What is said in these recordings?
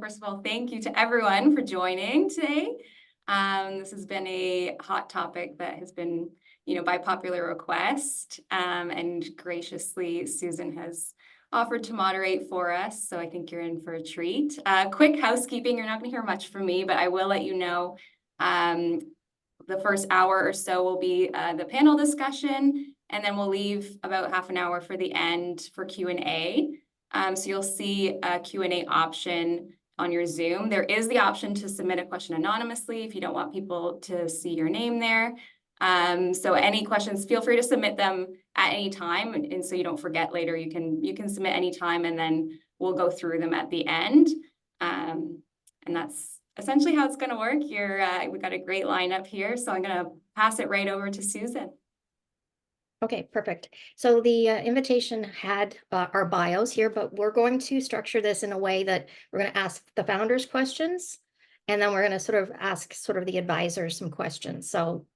First of all, thank you to everyone for joining today. This has been a hot topic that has been, by popular request, and graciously Susan has offered to moderate for us. So I think you're in for a treat. Quick housekeeping, you're not going to hear much from me, but I will let you know the first hour or so will be the panel discussion, and then we'll leave about half an hour for the end for Q&A. So you'll see a Q&A option on your Zoom. There is the option to submit a question anonymously if you don't want people to see your name there. So any questions, feel free to submit them at any time, and so you don't forget later. You can submit any time, and then we'll go through them at the end. And that's essentially how it's going to work. We've got a great lineup here, so I'm going to pass it right over to Susan. Okay, perfect. So the invitation had our bios here, but we're going to structure this in a way that we're going to ask the founders questions, and then we're going to sort of ask the advisors some questions. So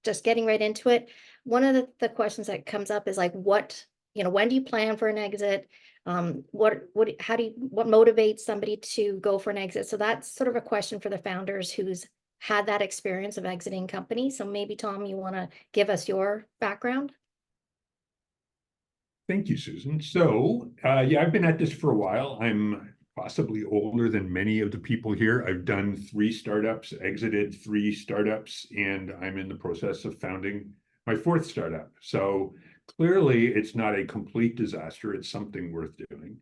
just getting right into it. One of the questions that comes up is like, when do you plan for an exit? What motivates somebody to go for an exit? So that's sort of a question for the founders who's had that experience of exiting companies. So maybe Tom, you want to give us your background? Thank you, Susan. So, I've been at this for a while. I'm possibly older than many of the people here. I've done 3 startups, exited 3 startups, and I'm in the process of founding my 4th startup. So clearly it's not a complete disaster. It's something worth doing.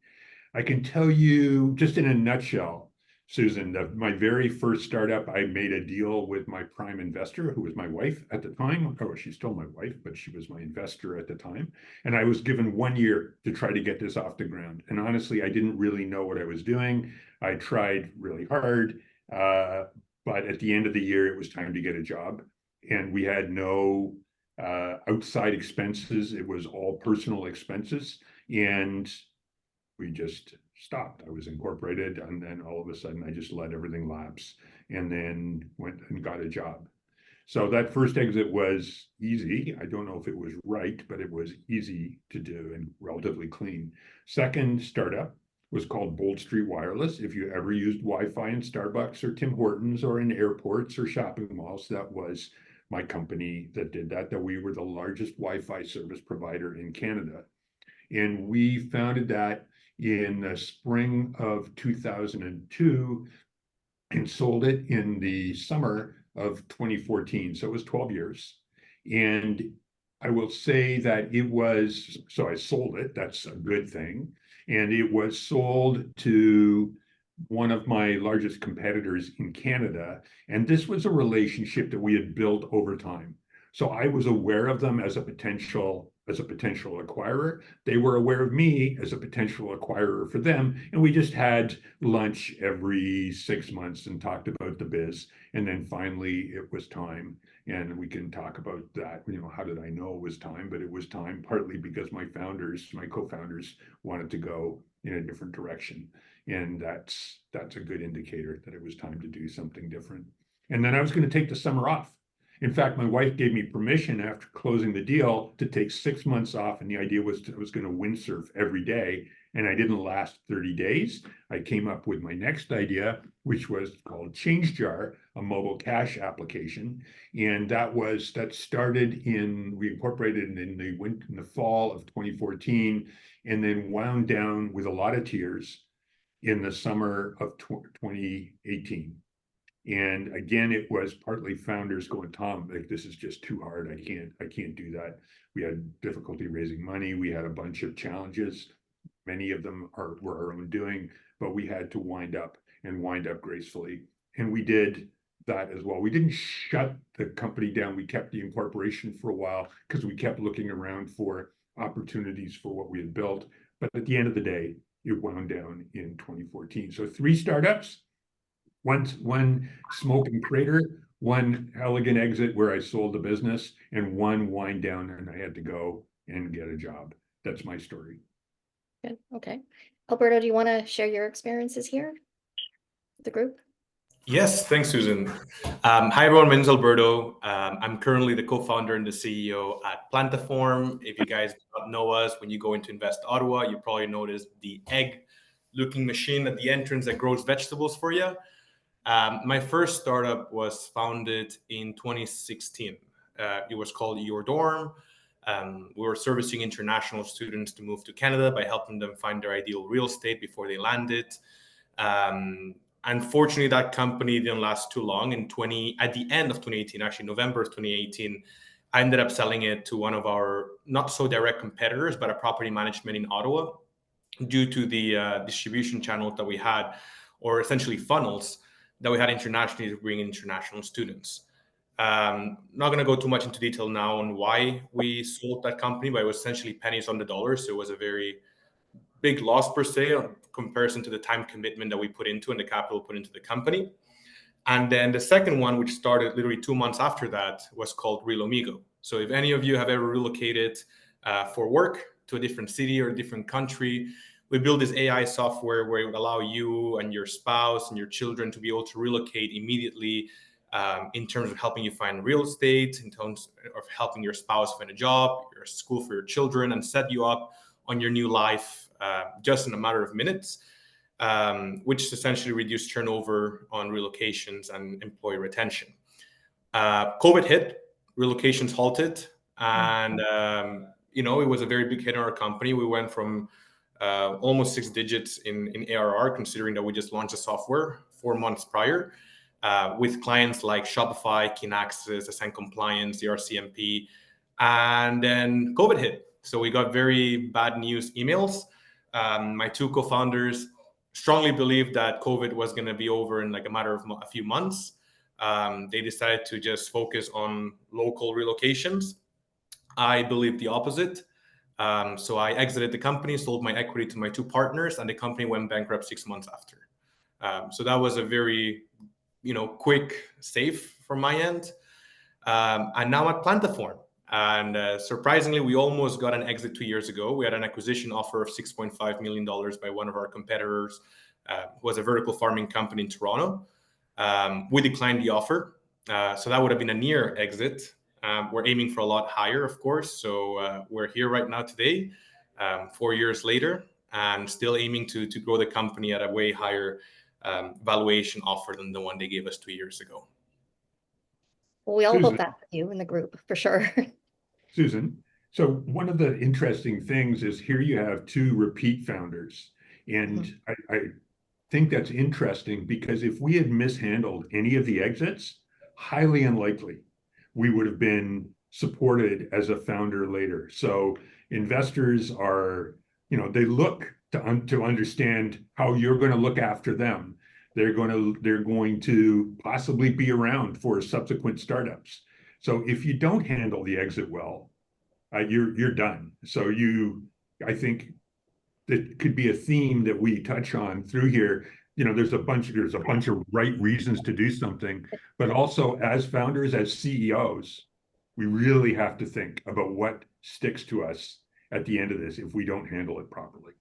I can tell you just in a nutshell, Susan, my very first startup, I made a deal with my prime investor, who was my wife at the time. Oh, she's still my wife, but she was my investor at the time. And I was given 1 year to try to get this off the ground. And honestly, I didn't really know what I was doing. I tried really hard, but at the end of the year, it was time to get a job. And we had no outside expenses. It was all personal expenses. And we just stopped. I was incorporated, and then all of a sudden I just let everything lapse and then went and got a job. So that first exit was easy. I don't know if it was right, but it was easy to do and relatively clean. Second startup was called Bold Street Wireless. If you ever used Wi-Fi in Starbucks or Tim Hortons or in airports or shopping malls, that was my company that did that we were the largest Wi-Fi service provider in Canada. And we founded that in the spring of 2002 and sold it in the summer of 2014. So it was 12 years. And I will say that so I sold it, that's a good thing. And it was sold to one of my largest competitors in Canada. And this was a relationship that we had built over time. So I was aware of them as a potential acquirer. They were aware of me as a potential acquirer for them. And we just had lunch every 6 months and talked about the biz. And then finally it was time. And we can talk about that. How did I know it was time? But it was time partly because my co-founders wanted to go in a different direction. And that's a good indicator that it was time to do something different. And then I was going to take the summer off. In fact, my wife gave me permission after closing the deal to take 6 months off. And the idea was I was going to windsurf every day. And I didn't last 30 days. I came up with my next idea, which was called ChangeJar, a mobile cash application. And we incorporated in the fall of 2014, and then wound down with a lot of tears in the summer of 2018. And again, it was partly founders going, Tom, like, this is just too hard. I can't do that. We had difficulty raising money. We had a bunch of challenges. Many of them were our own doing, but we had to wind up gracefully. And we did that as well. We didn't shut the company down. We kept the incorporation for a while because we kept looking around for opportunities for what we had built. But at the end of the day, it wound down in 2014. So 3 startups. One smoking crater, 1 elegant exit where I sold the business, and 1 wind down and I had to go and get a job. That's my story. Good. Okay. Alberto, do you want to share your experiences here with the group? Yes, thanks, Susan. Hi, everyone. My name is Alberto. I'm currently the co-founder and the CEO at Plantaform. If you guys don't know us, when you go into Invest Ottawa, you probably noticed the egg looking machine at the entrance that grows vegetables for you. My first startup was founded in 2016. It was called Your Dorm. We were servicing international students to move to Canada by helping them find their ideal real estate before they landed. Unfortunately, that company didn't last too long. At the end of 2018, actually November of 2018, I ended up selling it to one of our not so direct competitors, but a property management in Ottawa, due to the distribution channel that we had, or essentially funnels that we had internationally to bring in international students. Not going to go too much into detail now on why we sold that company, but it was essentially pennies on the dollar. So it was a very big loss per se in comparison to the time commitment that we put into and the capital put into the company. And then the second one, which started literally 2 months after that, was called Real Amigo. So if any of you have ever relocated for work to a different city or a different country, we built this AI software where it would allow you and your spouse and your children to be able to relocate immediately, in terms of helping you find real estate, in terms of helping your spouse find a job, your school for your children, and set you up on your new life just in a matter of minutes, which essentially reduced turnover on relocations and employee retention. COVID hit, relocations halted, and it was a very big hit on our company. We went from almost 6 digits in ARR, considering that we just launched the software 4 months prior, with clients like Shopify, Kinaxis, Ascend Compliance, the RCMP, and then COVID hit. So we got very bad news emails. My two co-founders strongly believed that COVID was going to be over in like a matter of a few months. They decided to just focus on local relocations. I believe the opposite. So I exited the company, sold my equity to my two partners, and the company went bankrupt 6 months after. So that was a very, quick save from my end. And now at Plantiform. And surprisingly, we almost got an exit 2 years ago. We had an acquisition offer of $6.5 million by one of our competitors, who was a vertical farming company in Toronto. We declined the offer. So that would have been a near exit. We're aiming for a lot higher, of course. So we're here right now today, 4 years later, and still aiming to grow the company at a way higher valuation offer than the one they gave us 2 years ago. Well, we all Susan. hope that for you in the group, for sure. Susan, so one of the interesting things is here you have two repeat founders. And I think that's interesting because if we had mishandled any of the exits, highly unlikely we would have been supported as a founder later. So investors are, they look to understand how you're going to look after them. They're going to possibly be around for subsequent startups. So if you don't handle the exit well, you're done. So I think that could be a theme that we touch on through here. There's a bunch of right reasons to do something, but also as founders, as CEOs, we really have to think about what sticks to us at the end of this if we don't handle it properly.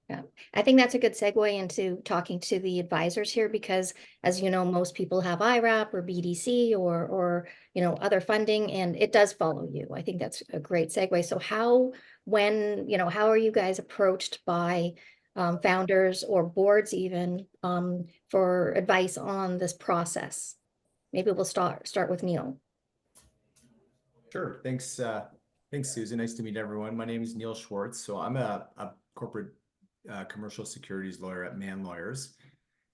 Yeah, I think that's a good segue into talking to the advisors here, because as you know, most people have IRAP or BDC or other funding, and it does follow you. I think that's a great segue. So how are you guys approached by founders or boards even for advice on this process? Maybe we'll start with Neil. Sure. Thanks, Susan. Nice to meet everyone. My name is Neil Schwartz. So I'm a corporate commercial securities lawyer at Mann Lawyers.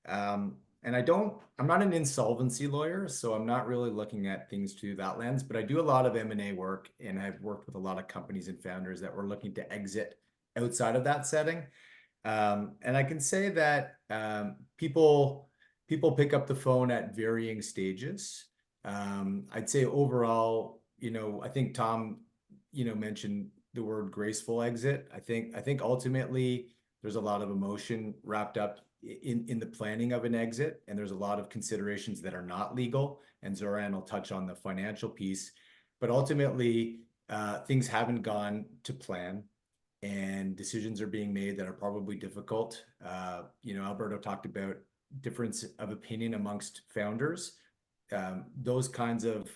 And I'm not an insolvency lawyer, so I'm not really looking at things through that lens, but I do a lot of M&A work, and I've worked with a lot of companies and founders that were looking to exit outside of that setting. And I can say that people pick up the phone at varying stages. I'd say overall, I think Tom, mentioned the word graceful exit. I think ultimately there's a lot of emotion wrapped up in the planning of an exit, and there's a lot of considerations that are not legal. And Zoran will touch on the financial piece, but ultimately things haven't gone to plan, and decisions are being made that are probably difficult. Alberto talked about difference of opinion amongst founders. Those kinds of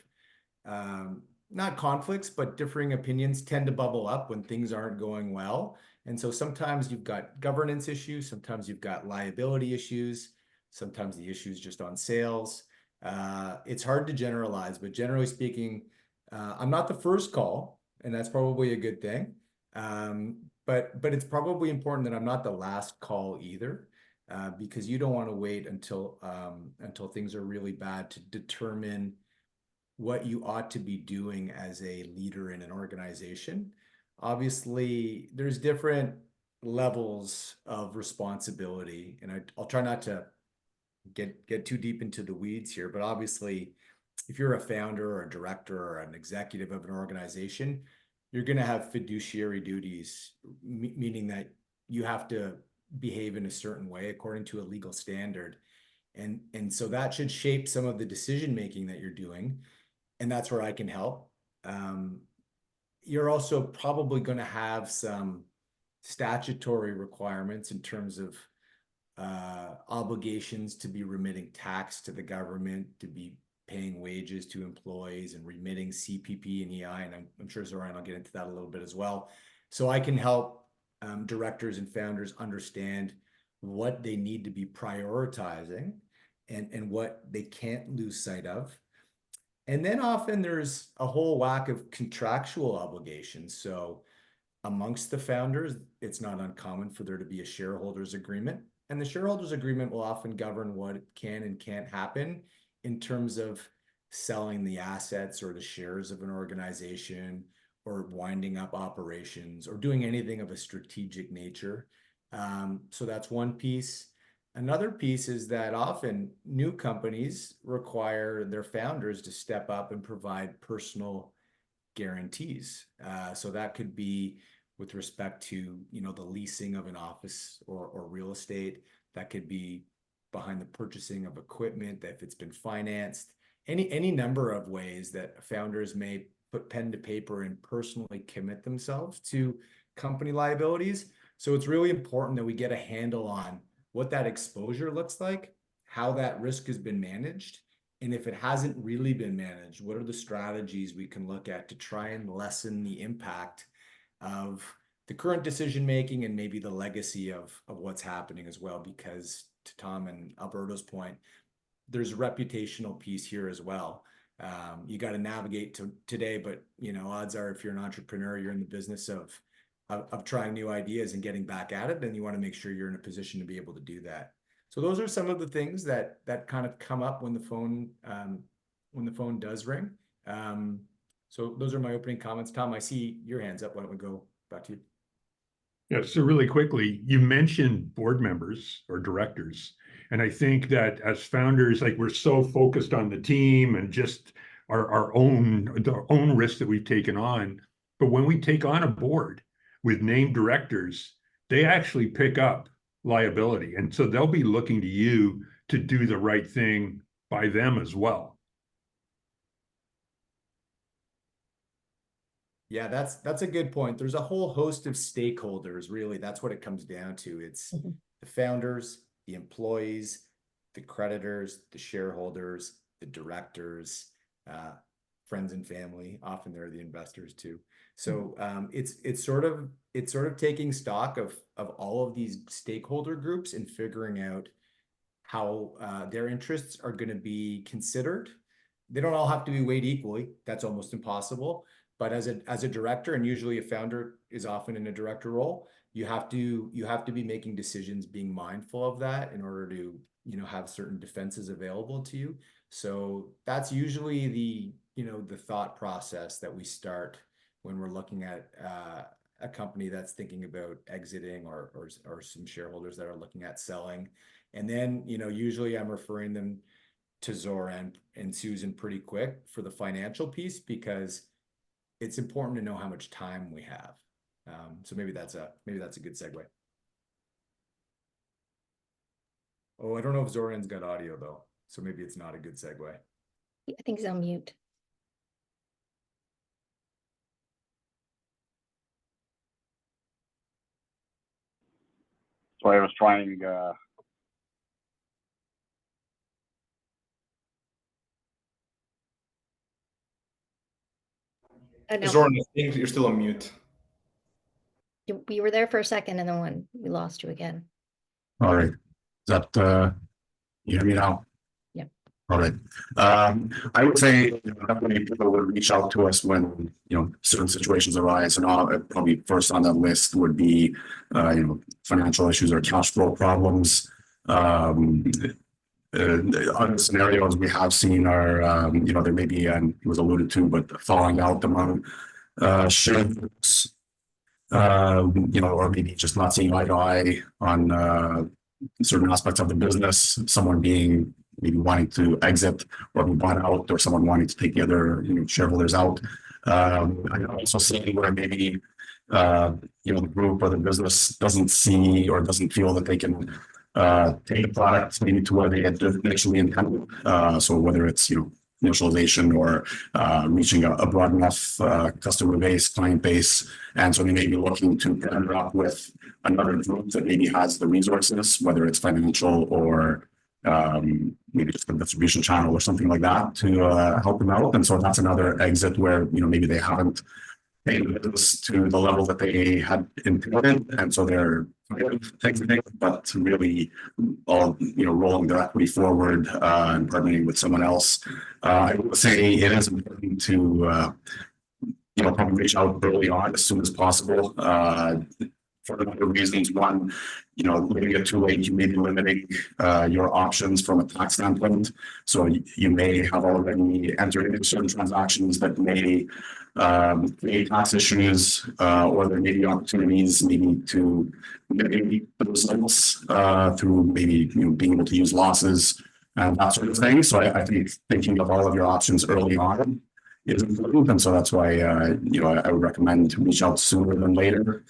not conflicts, but differing opinions tend to bubble up when things aren't going well. And so sometimes you've got governance issues, sometimes you've got liability issues, sometimes the issue is just on sales. It's hard to generalize, but generally speaking, I'm not the first call, and that's probably a good thing. But it's probably important that I'm not the last call either, because you don't want to wait until things are really bad to determine what you ought to be doing as a leader in an organization. Obviously, there's different levels of responsibility, and I'll try not to get too deep into the weeds here, but obviously, if you're a founder or a director or an executive of an organization, you're going to have fiduciary duties, meaning that you have to behave in a certain way according to a legal standard. And so that should shape some of the decision making that you're doing. And that's where I can help. You're also probably going to have some statutory requirements in terms of obligations to be remitting tax to the government, to be paying wages to employees and remitting CPP and EI. And I'm sure Zoran will get into that a little bit as well. So I can help directors and founders understand what they need to be prioritizing and what they can't lose sight of. And then often there's a whole whack of contractual obligations. So amongst the founders, it's not uncommon for there to be a shareholders agreement. And the shareholders agreement will often govern what can and can't happen in terms of selling the assets or the shares of an organization or winding up operations or doing anything of a strategic nature. So that's one piece. Another piece is that often new companies require their founders to step up and provide personal guarantees. So that could be with respect to, the leasing of an office or real estate. That could be behind the purchasing of equipment, that if it's been financed, any number of ways that founders may put pen to paper and personally commit themselves to company liabilities. So it's really important that we get a handle on what that exposure looks like, how that risk has been managed, and if it hasn't really been managed, what are the strategies we can look at to try and lessen the impact of the current decision making and maybe the legacy of what's happening as well? Because to Tom and Alberto's point, there's a reputational piece here as well. You got to navigate today, but odds are if you're an entrepreneur, you're in the business of trying new ideas and getting back at it, then you want to make sure you're in a position to be able to do that. So those are some of the things that kind of come up when the phone does ring. So those are my opening comments. Tom, I see your hands up. Why don't we go back to you? Yeah, so really quickly, you mentioned board members or directors. And I think that as founders, like we're so focused on the team and just our own risk that we've taken on. But when we take on a board with named directors, they actually pick up liability. And so they'll be looking to you to do the right thing by them as well. Yeah, that's a good point. There's a whole host of stakeholders, really. That's what it comes down to. It's the founders, the employees, the creditors, the shareholders, the directors, friends and family. Often they're the investors too. So it's sort of taking stock of all of these stakeholder groups and figuring out how their interests are going to be considered. They don't all have to be weighed equally. That's almost impossible. But as a director, and usually a founder is often in a director role, you have to be making decisions, being mindful of that in order to have certain defenses available to you. So that's usually the thought process that we start when we're looking at a company that's thinking about exiting or some shareholders that are looking at selling. And then usually I'm referring them to Zoran and Susan pretty quick for the financial piece, because it's important to know how much time we have. So maybe that's a good segue. Oh, I don't know if Zoran's got audio though, so maybe it's not a good segue. I think he's on mute. So I was trying. No. Zoran, I think you're still on mute. You were there for a second and then when we lost you again. All right. Is that, you hear me now? Yep. All right. I would say definitely people would reach out to us when, certain situations arise, and probably first on that list would be, financial issues or cash flow problems. Other scenarios we have seen are, there may be, and it was alluded to, but falling out among shares, or maybe just not seeing eye to eye on certain aspects of the business, someone being maybe wanting to exit or be bought out, or someone wanting to take the other shareholders out. I also see where maybe the group or the business doesn't see or doesn't feel that they can take the product maybe to where they had initially intended. So whether it's initialization or reaching a broad enough customer base, client base, and so they may be looking to partner up with another group that maybe has the resources, whether it's financial or maybe just a distribution channel or something like that to help them out. And so that's another exit where maybe they haven't paid the business to the level that they had intended, and so they're exiting, but really all rolling their equity forward and partnering with someone else. I would say it is important to probably reach out early on as soon as possible. For a number of reasons. One, leaving it too late, you may be limiting your options from a tax standpoint. So you may have already entered into certain transactions that may create tax issues, or there may be opportunities maybe to mitigate the results through maybe being able to use losses and that sort of thing. So I think thinking of all of your options early on is important, and so that's why I would recommend to reach out sooner than later.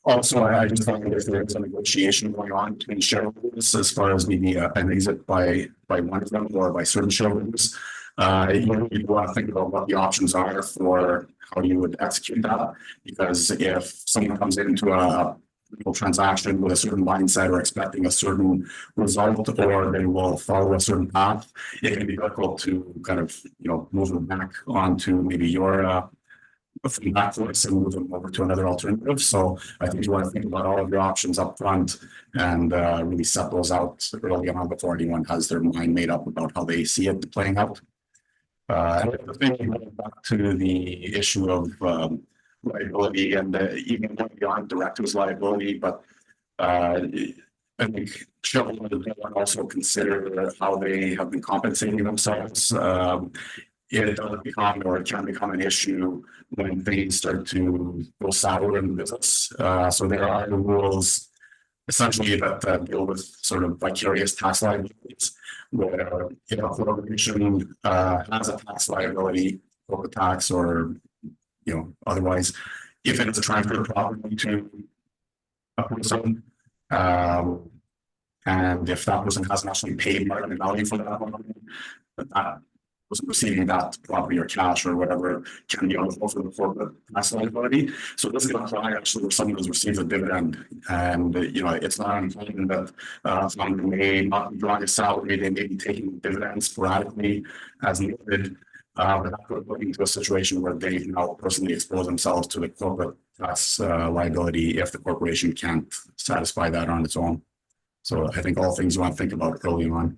Also, I just think if there's a negotiation going on between shareholders as far as maybe an exit by one of them or by certain shareholders, you want to think about what the options are for how you would execute that. Because if someone comes into a transaction with a certain mindset or expecting a certain result, or they will follow a certain path, it can be difficult to kind of move them back onto maybe your from that voice and move them over to another alternative. So I think you want to think about all of your options up front and really set those out early on before anyone has their mind made up about how they see it playing out. And I think back to the issue of liability and even going beyond directors' liability, but I think shareholders also consider how they have been compensating themselves. It does become, or it can become, an issue when things start to go sour in the business. So there are rules essentially that deal with sort of vicarious tax liabilities, where if a corporation has a tax liability, corporate tax or otherwise, if it is a transfer of property to a person, and if that person hasn't actually paid market value for that property, that was receiving that property or cash or whatever can be eligible for the corporate tax liability. So this can apply actually where someone has received a dividend, and it's not uncommon that someone may not be drawing a salary, they may be taking dividends sporadically as needed. But that could put into a situation where they now personally expose themselves to the corporate tax liability if the corporation can't satisfy that on its own. So I think all things you want to think about early on.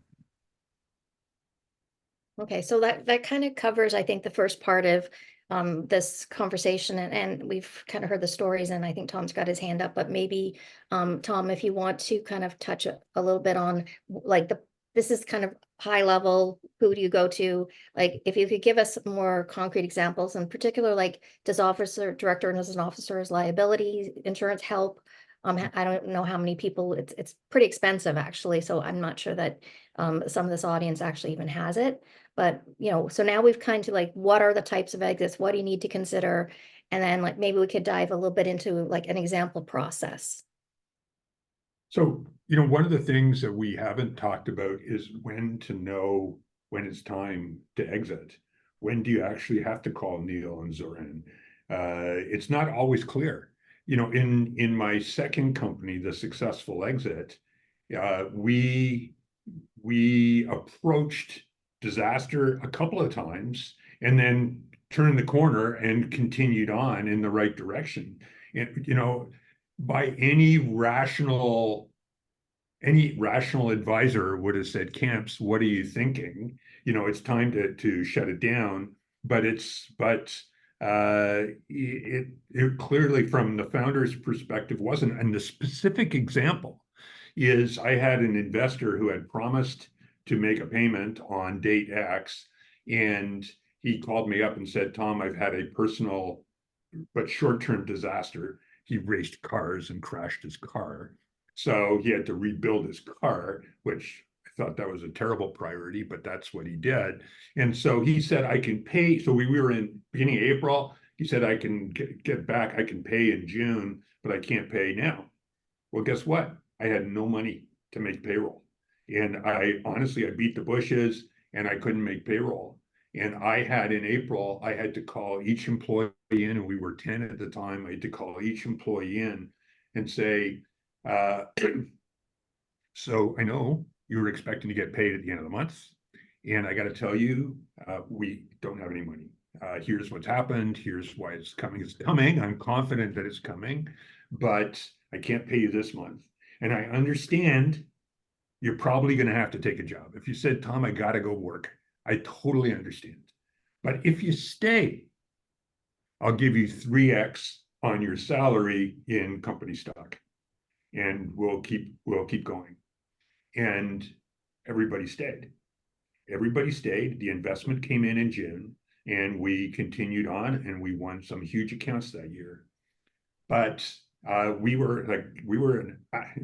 Okay, so that kind of covers, I think, the first part of this conversation, and we've kind of heard the stories, and I think Tom's got his hand up, but maybe Tom, if you want to kind of touch a little bit on like this is kind of high level, who do you go to? Like if you could give us more concrete examples, in particular, like does director and as an officer's liability insurance help? I don't know how many people, it's pretty expensive actually, so I'm not sure that some of this audience actually even has it. But so now we've kind of like, what are the types of exits? What do you need to consider? And then like maybe we could dive a little bit into like an example process. So, one of the things that we haven't talked about is when to know when it's time to exit. When do you actually have to call Neil and Zoran? It's not always clear. In my second company, the Successful Exit, we approached disaster a couple of times and then turned the corner and continued on in the right direction. And, by any rational advisor would have said, Camps, what are you thinking? It's time to shut it down. But it clearly, from the founder's perspective, wasn't. And the specific example is, I had an investor who had promised to make a payment on date X, and he called me up and said, Tom, I've had a personal but short-term disaster. He raced cars and crashed his car. So he had to rebuild his car, which I thought that was a terrible priority, but that's what he did. And so he said, I can pay. So we were in beginning of April. He said, I can get back. I can pay in June, but I can't pay now. Well, guess what? I had no money to make payroll. And I beat the bushes and I couldn't make payroll. And in April, I had to call each employee in, and we were 10 at the time. I had to call each employee in and say, so I know you were expecting to get paid at the end of the month. And I got to tell you, we don't have any money. Here's what's happened. Here's why it's coming. It's coming. I'm confident that it's coming, but I can't pay you this month. And I understand you're probably going to have to take a job. If you said, Tom, I got to go work, I totally understand. But if you stay, I'll give you 3x on your salary in company stock, and we'll keep going. And everybody stayed. Everybody stayed. The investment came in June, and we continued on, and we won some huge accounts that year. But we were,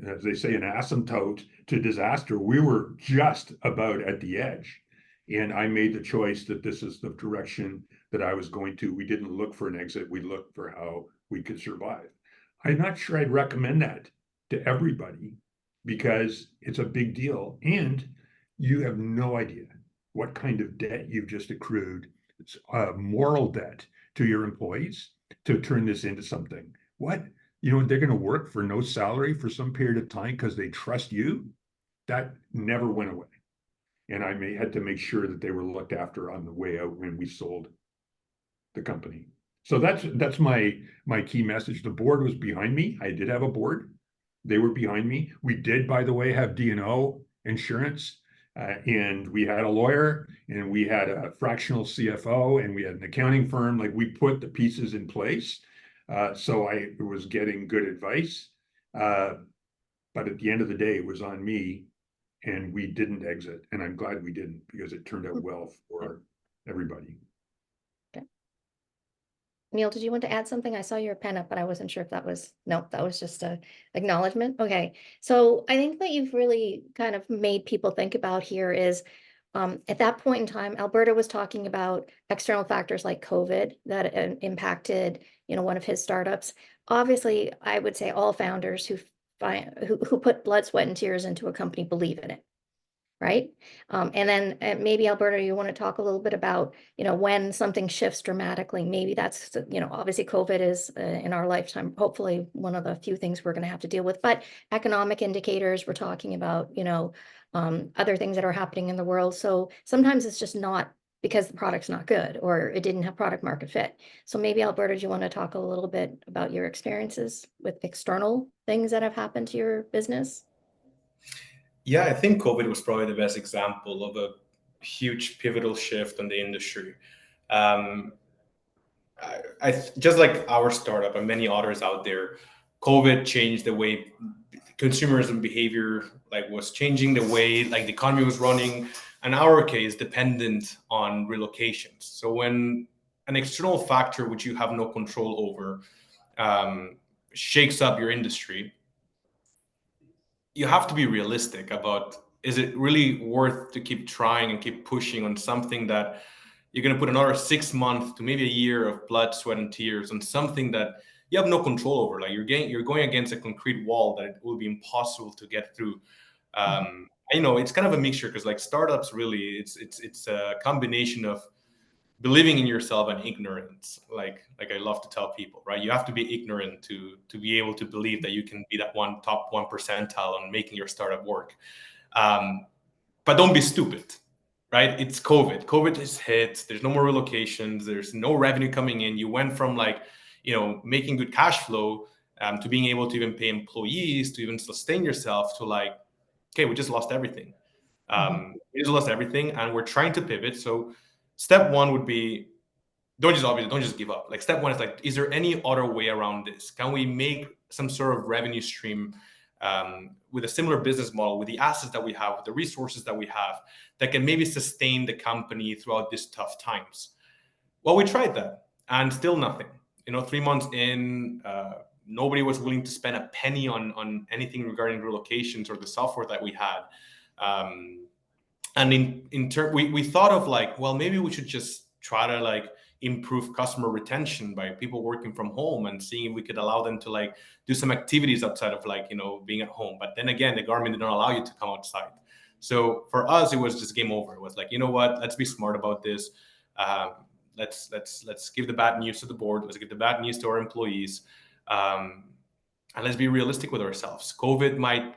as they say, an asymptote to disaster. We were just about at the edge. And I made the choice that this is the direction that I was going to. We didn't look for an exit. We looked for how we could survive. I'm not sure I'd recommend that to everybody, because it's a big deal. And you have no idea what kind of debt you've just accrued. It's a moral debt to your employees to turn this into something. What? They're going to work for no salary for some period of time because they trust you? That never went away. And I had to make sure that they were looked after on the way out when we sold the company. So that's my key message. The board was behind me. I did have a board. They were behind me. We did, by the way, have D&O insurance, and we had a lawyer, and we had a fractional CFO, and we had an accounting firm. Like, we put the pieces in place. So I was getting good advice. But at the end of the day, it was on me, and we didn't exit. And I'm glad we didn't, because it turned out well for everybody. Okay. Neil, did you want to add something? I saw your pen up, but I wasn't sure if that was, no, that was just a acknowledgement. Okay. So I think that you've really kind of made people think about here is, at that point in time, Alberta was talking about external factors like COVID that impacted, one of his startups. Obviously, I would say all founders who put blood, sweat, and tears into a company believe in it, right? And then maybe, Alberta, you want to talk a little bit about, when something shifts dramatically, maybe that's, obviously COVID is in our lifetime, hopefully one of the few things we're going to have to deal with, but economic indicators, we're talking about, other things that are happening in the world. So sometimes it's just not because the product's not good or it didn't have product market fit. So maybe, Alberta, do you want to talk a little bit about your experiences with external things that have happened to your business? Yeah, I think COVID was probably the best example of a huge pivotal shift in the industry. Just like our startup and many others out there, COVID changed the way consumerism behavior was changing, the way the economy was running. In our case, dependent on relocations. So when an external factor which you have no control over shakes up your industry, you have to be realistic about, is it really worth to keep trying and keep pushing on something that you're going to put another 6 months to maybe a year of blood, sweat, and tears on something that you have no control over? You're going against a concrete wall that it will be impossible to get through. It's kind of a mixture, because startups, really, it's a combination of believing in yourself and ignorance. Like I love to tell people, right? You have to be ignorant to be able to believe that you can be that top 1 percentile on making your startup work. But don't be stupid. right? It's COVID. COVID has hit. There's no more relocations. There's no revenue coming in. You went from like, making good cash flow to being able to even pay employees, to even sustain yourself, to like, okay, we just lost everything. We just lost everything, and we're trying to pivot. So step one would be don't just give up. Like step one is like, is there any other way around this? Can we make some sort of revenue stream with a similar business model, with the assets that we have, with the resources that we have, that can maybe sustain the company throughout these tough times? Well, we tried that, and still nothing. 3 months in, nobody was willing to spend a penny on anything regarding relocations or the software that we had. And in turn, we thought of like, well, maybe we should just try to like improve customer retention by people working from home and seeing if we could allow them to like do some activities outside of like being at home. But then again, the government did not allow you to come outside. So for us, it was just game over. It was like, you know what, let's be smart about this. Let's give the bad news to the board. Let's give the bad news to our employees, and let's be realistic with ourselves. COVID might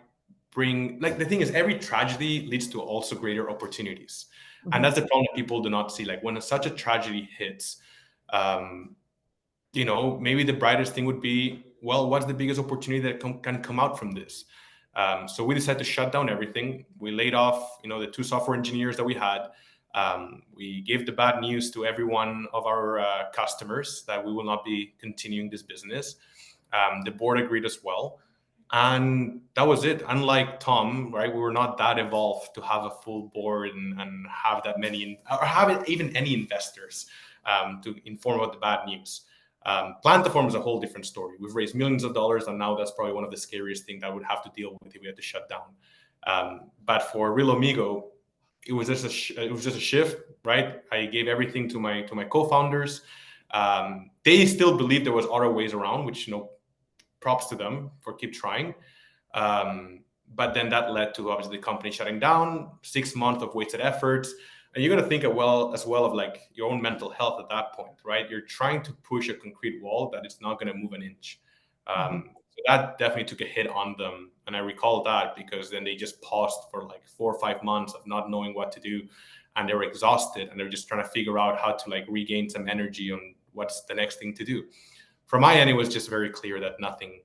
bring, like, the thing is, every tragedy leads to also greater opportunities. And that's the problem that people do not see. Like when such a tragedy hits, maybe the brightest thing would be, well, what's the biggest opportunity that can come out from this? So we decided to shut down everything. We laid off, the 2 software engineers that we had. We gave the bad news to every one of our customers that we will not be continuing this business. The board agreed as well. And that was it. Unlike Tom, right, we were not that evolved to have a full board and have that many, or have even any investors to inform about the bad news. Plantiform is a whole different story. We've raised millions of dollars, and now that's probably one of the scariest things I would have to deal with if we had to shut down. But for Real Amigo, it was just a shift, right? I gave everything to my co-founders. They still believed there was other ways around, which props to them for keep trying. But then that led to obviously the company shutting down, 6 months of wasted efforts. And you got to think as well of like your own mental health at that point, right? You're trying to push a concrete wall that is not going to move an inch. So that definitely took a hit on them. And I recall that because then they just paused for like 4 or 5 months of not knowing what to do. And they were exhausted, and they're just trying to figure out how to like regain some energy on what's the next thing to do. From my end, it was just very clear that nothing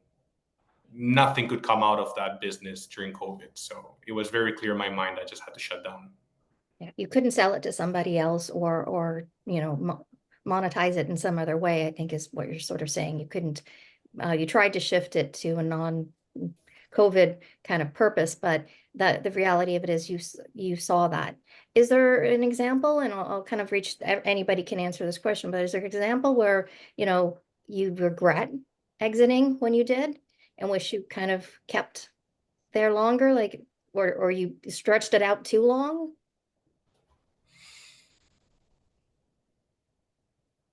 could come out of that business during COVID. So it was very clear in my mind I just had to shut down. Yeah, you couldn't sell it to somebody else or monetize it in some other way, I think is what you're sort of saying. You couldn't, you tried to shift it to a non-COVID kind of purpose, but the reality of it is you saw that. Is there an example, and I'll kind of reach, anybody can answer this question, but is there an example where, you regret exiting when you did and wish you kind of kept there longer, like, or you stretched it out too long?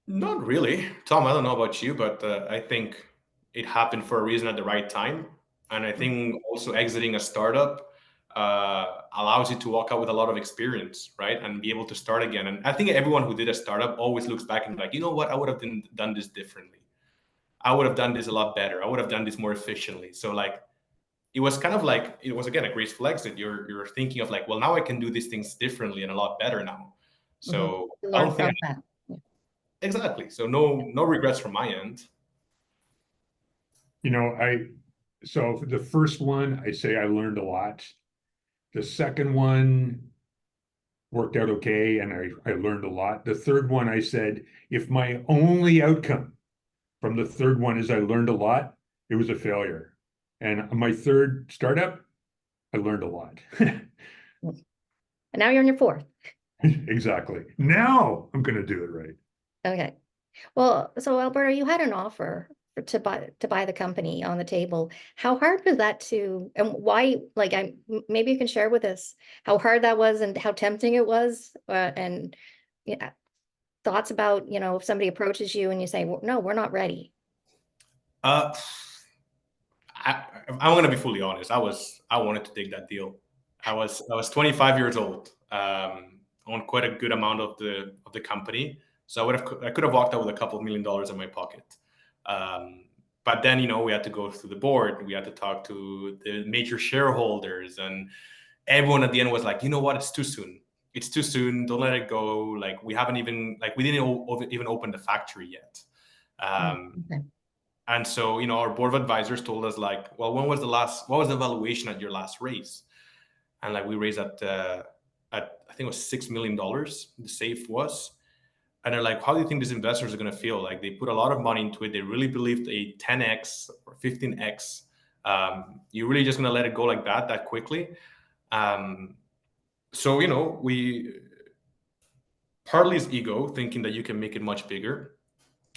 Not really. Tom, I don't know about you, but I think it happened for a reason at the right time. And I think also exiting a startup allows you to walk out with a lot of experience, right? And be able to start again. And I think everyone who did a startup always looks back and like, you know what, I would have done this differently. I would have done this a lot better. I would have done this more efficiently. So like, it was kind of like, it was again a graceful exit. You're thinking of like, well, now I can do these things differently and a lot better now. So I Learn don't think from that. exactly. So no regrets from my end. So for the first one, I say I learned a lot. The second one worked out okay, and I learned a lot. The third one, I said, if my only outcome from the third one is I learned a lot, it was a failure. And on my third startup, I learned a lot. And now you're on your fourth. Exactly. Now I'm going to do it right. Okay. Well, so Alberto, you had an offer to buy the company on the table. How hard was that and why, like, maybe you can share with us how hard that was and how tempting it was, and thoughts about, if somebody approaches you and you say, well, no, we're not ready. I'm going to be fully honest. I wanted to take that deal. I was 25 years old, owned quite a good amount of the company. So I could have walked out with a couple of $1 million in my pocket. But then, we had to go through the board. We had to talk to the major shareholders, and everyone at the end was like, you know what, it's too soon. it's too soon. Don't let it go. Like we haven't even we didn't even open the factory yet. Okay. And so, our board of advisors told us like, well, what was the valuation at your last raise? And like we raised at I think it was $6 million. The safe was. And they're like, how do you think these investors are going to feel? Like they put a lot of money into it. They really believed a 10x or 15x. You're really just going to let it go like that quickly. So, we partly is ego, thinking that you can make it much bigger.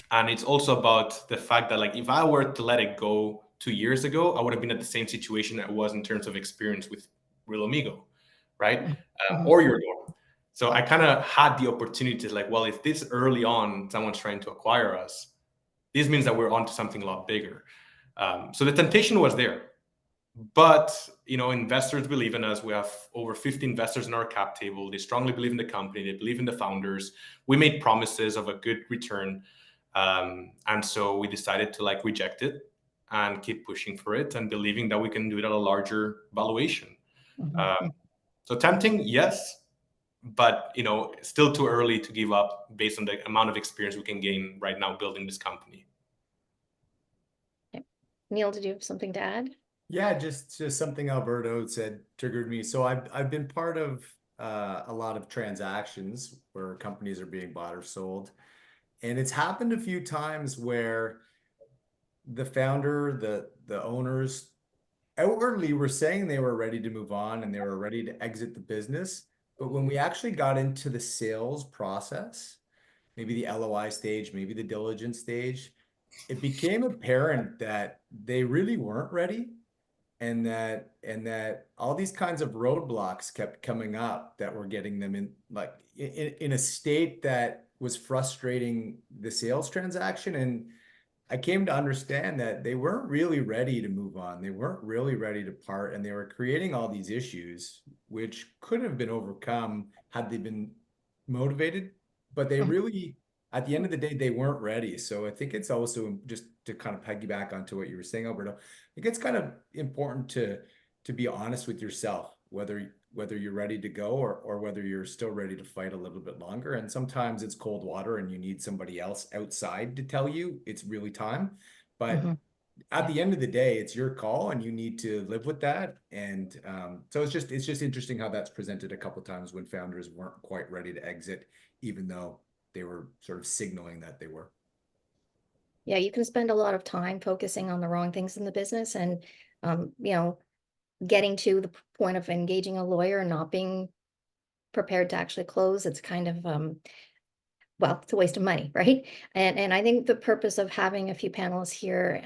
And it's also about the fact that like if I were to let it go 2 years ago, I would have been at the same situation I was in terms of experience with Real Amigo, right? Or your door. So I kind of had the opportunity to like, well, if this early on someone's trying to acquire us, this means that we're onto something a lot bigger. So the temptation was there. But investors believe in us. We have over 50 investors in our cap table. They strongly believe in the company. They believe in the founders. We made promises of a good return. And so we decided to like reject it and keep pushing for it and believing that we can do it at a larger valuation. So tempting, yes, but still too early to give up based on the amount of experience we can gain right now building this company. Neil, did you have something to add? Yeah, just something Alberto said triggered me. So I've been part of a lot of transactions where companies are being bought or sold. And it's happened a few times where the founder, the owners outwardly were saying they were ready to move on and they were ready to exit the business. But when we actually got into the sales process, maybe the LOI stage, maybe the diligence stage, it became apparent that they really weren't ready. And that all these kinds of roadblocks kept coming up that were getting them in a state that was frustrating the sales transaction. And I came to understand that they weren't really ready to move on. They weren't really ready to part, and they were creating all these issues, which could have been overcome had they been motivated, but they really, at the end of the day, they weren't ready. So I think it's also, just to kind of piggyback onto what you were saying, Alberto, I think it's kind of important to be honest with yourself, whether you're ready to go or whether you're still ready to fight a little bit longer. And sometimes it's cold water and you need somebody else outside to tell you it's really time. But at the end of the day, it's your call and you need to live with that. And so it's just interesting how that's presented a couple of times when founders weren't quite ready to exit, even though they were sort of signaling that they were. Yeah, you can spend a lot of time focusing on the wrong things in the business and, getting to the point of engaging a lawyer and not being prepared to actually close. It's kind of, well, it's a waste of money, right? And I think the purpose of having a few panelists here,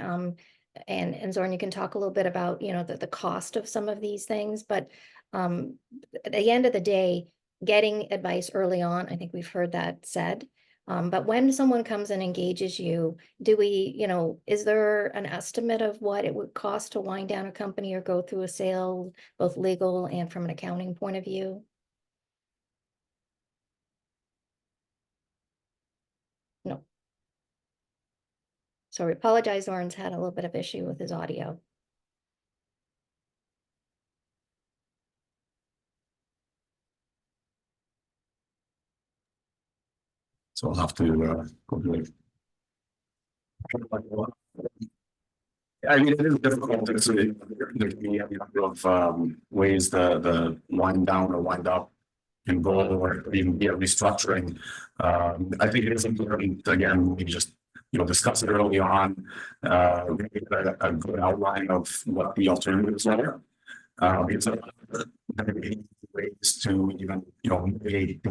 and Zorn, you can talk a little bit about, the cost of some of these things, but at the end of the day, getting advice early on, I think we've heard that said. But when someone comes and engages you, do we, is there an estimate of what it would cost to wind down a company or go through a sale, both legal and from an accounting point of view? No. So I apologize, Zorn's had a little bit of issue with his audio. So I'll have to go through it. I mean, it is difficult to say. There can be a number of ways the wind down or wind up can go, or even be a restructuring. I think it is important, again, we just discuss it early on, a good outline of what the alternatives are. It's ways to even mitigate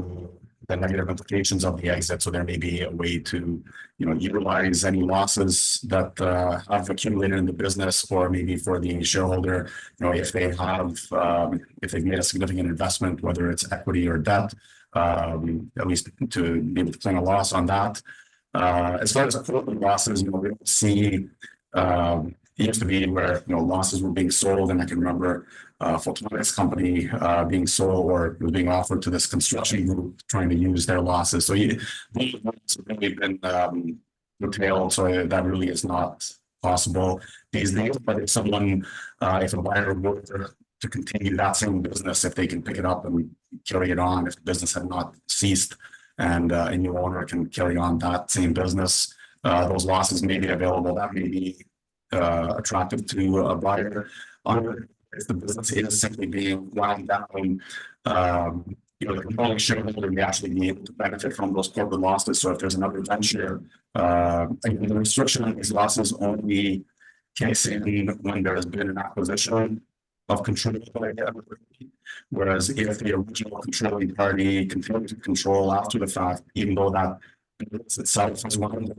the negative implications of the exit. So there may be a way to utilize any losses that have accumulated in the business, or maybe for the shareholder, if they have if they've made a significant investment, whether it's equity or debt, at least to be able to claim a loss on that. As far as corporate losses, we don't see. It used to be where losses were being sold, and I can remember Photonics company being sold, or it was being offered to this construction group trying to use their losses. So these have really been curtailed, so that really is not possible these days. But if someone, if a buyer were to continue that same business if they can pick it up and carry it on, if the business had not ceased, and a new owner can carry on that same business. Those losses may be available, that may be attractive to a buyer. If the business is simply being wound down, the controlling shareholder may actually be able to benefit from those corporate losses. So if there's another venture, the restriction on these losses only kicks in when there has been an acquisition of control by the other party. Whereas if the original controlling party continues to control after the fact, even though that business itself is one,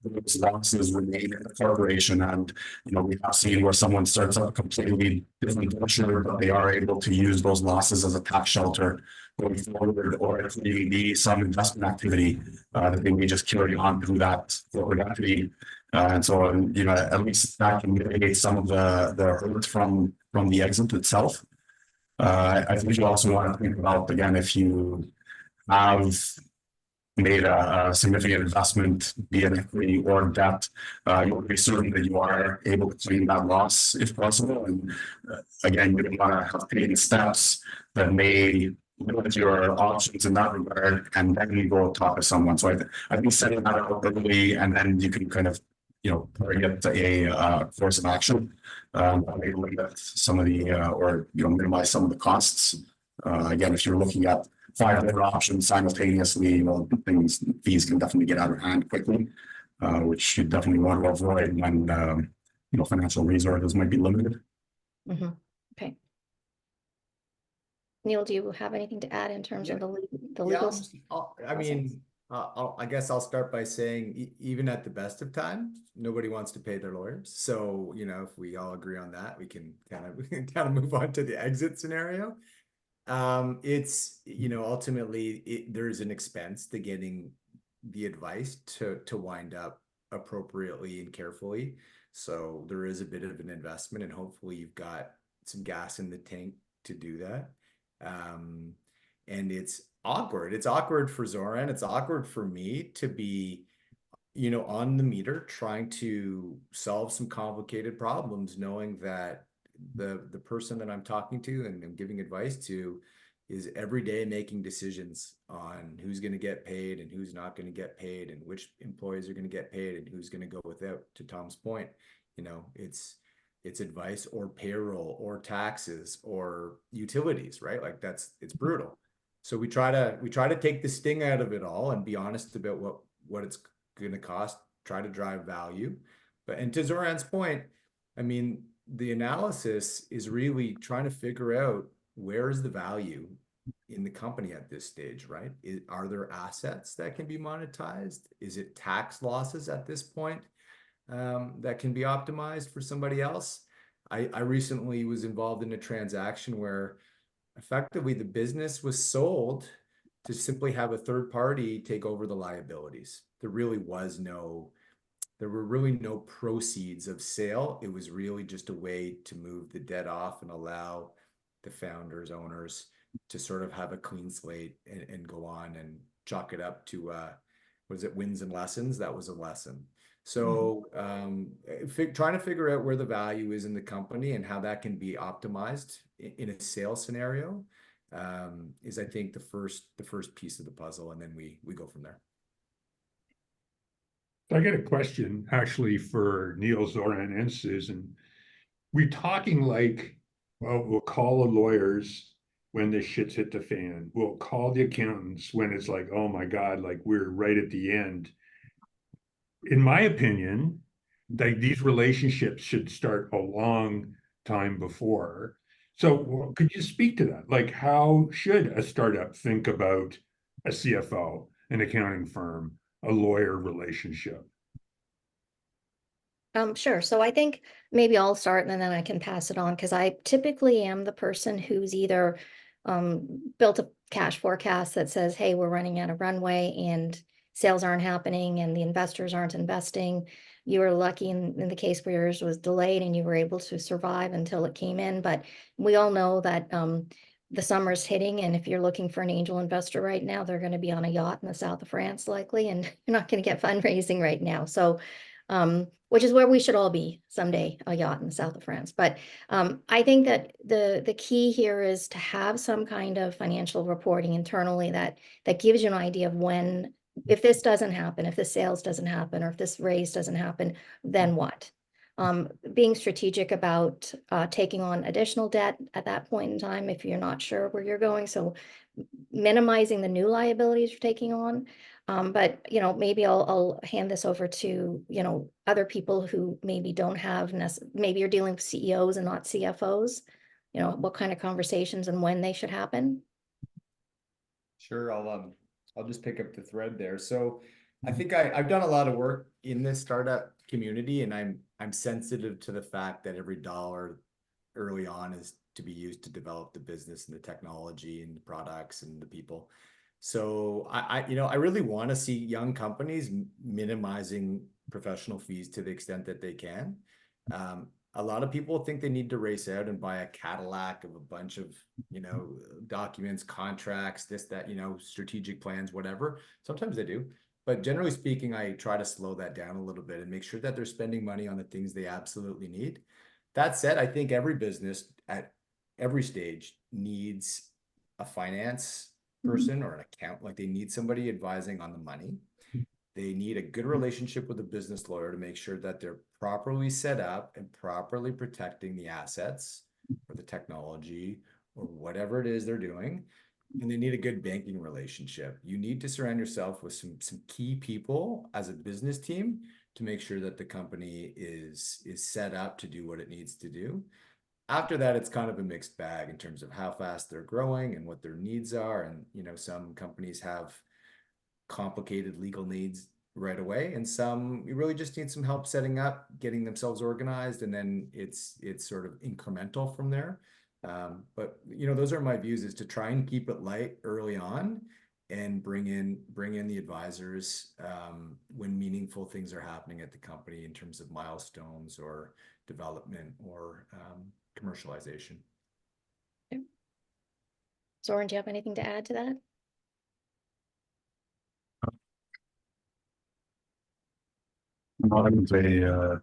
those losses remain in the corporation. And we have seen where someone starts up a completely different venture, but they are able to use those losses as a tax shelter going forward, or if there be some investment activity that they may just carry on through that corporate entity. And so, at least that can mitigate some of the hurt from the exit itself. I think you also want to think about, again, if you have made a significant investment, be it equity or debt, you want to be certain that you are able to claim that loss if possible. And again, you don't want to have taken steps that may limit your options in that regard, and then you go talk to someone. So I think setting that up early, and then you can kind of get a course of action, maybe limit some of the or minimize some of the costs. Again, if you're looking at 5 different options simultaneously, fees can definitely get out of hand quickly, which you definitely want to avoid when financial resources might be limited. Mm-hmm. Okay. Neil, do you have anything to add in terms of the legal? I guess I'll start by saying, even at the best of times, nobody wants to pay their lawyers. So, if we all agree on that, we can kind of move on to the exit scenario. It's, ultimately there's an expense to getting the advice to wind up appropriately and carefully. So there is a bit of an investment, and hopefully you've got some gas in the tank to do that. And it's awkward. It's awkward for Zoran. It's awkward for me to be, on the meter trying to solve some complicated problems, knowing that the person that I'm talking to and I'm giving advice to is every day making decisions on who's going to get paid and who's not going to get paid, and which employees are going to get paid and who's going to go without. To Tom's point, it's advice or payroll or taxes or utilities, right? Like it's brutal. So we try to take the sting out of it all and be honest about what it's going to cost, try to drive value. And to Zoran's point, the analysis is really trying to figure out where is the value in the company at this stage, right? Are there assets that can be monetized? Is it tax losses at this point that can be optimized for somebody else? I recently was involved in a transaction where effectively the business was sold to simply have a third party take over the liabilities. There were really no proceeds of sale. It was really just a way to move the debt off and allow the founders, owners, to sort of have a clean slate and go on and chalk it up to wins and lessons. That was a lesson. So trying to figure out where the value is in the company and how that can be optimized in a sales scenario is, I think, the first piece of the puzzle, and then we go from there. I got a question actually for Neil, Zoran, and Susan. We're talking like, well, we'll call the lawyers when the shit's hit the fan. We'll call the accountants when it's like, oh my God, like we're right at the end. In my opinion, like these relationships should start a long time before. So could you speak to that? Like, how should a startup think about a CFO, an accounting firm, a lawyer relationship? Sure. So I think maybe I'll start and then I can pass it on, because I typically am the person who's either built a cash forecast that says, hey, we're running out of runway and sales aren't happening and the investors aren't investing. You were lucky in the case where yours was delayed and you were able to survive until it came in. But we all know that the summer's hitting, and if you're looking for an angel investor right now, they're going to be on a yacht in the south of France likely, and you're not going to get fundraising right now. So which is where we should all be someday, a yacht in the south of France. But I think that the key here is to have some kind of financial reporting internally that gives you an idea of when, if this doesn't happen, if the sales doesn't happen, or if this raise doesn't happen, then what? Being strategic about taking on additional debt at that point in time if you're not sure where you're going. So minimizing the new liabilities you're taking on. But maybe I'll hand this over to other people who maybe don't have maybe you're dealing with CEOs and not CFOs. What kind of conversations and when they should happen. Sure, I'll just pick up the thread there. So I think I've done a lot of work in this startup community, and I'm sensitive to the fact that every dollar early on is to be used to develop the business and the technology and the products and the people. So I really want to see young companies minimizing professional fees to the extent that they can. A lot of people think they need to race out and buy a Cadillac of a bunch of, documents, contracts, this, that, strategic plans, whatever. Sometimes they do. But generally speaking, I try to slow that down a little bit and make sure that they're spending money on the things they absolutely need. That said, I think every business at every stage needs a finance person or an account. Like, they need somebody advising on the money. They need a good relationship with a business lawyer to make sure that they're properly set up and properly protecting the assets or the technology or whatever it is they're doing. And they need a good banking relationship. You need to surround yourself with some key people as a business team to make sure that the company is set up to do what it needs to do. After that, it's kind of a mixed bag in terms of how fast they're growing and what their needs are. And, some companies have complicated legal needs right away, and some you really just need some help setting up, getting themselves organized, and then it's sort of incremental from there. But those are my views, is to try and keep it light early on and bring in the advisors when meaningful things are happening at the company in terms of milestones or development or commercialization. Okay. Zoran, do you have anything to add to that? No, I would say, yeah.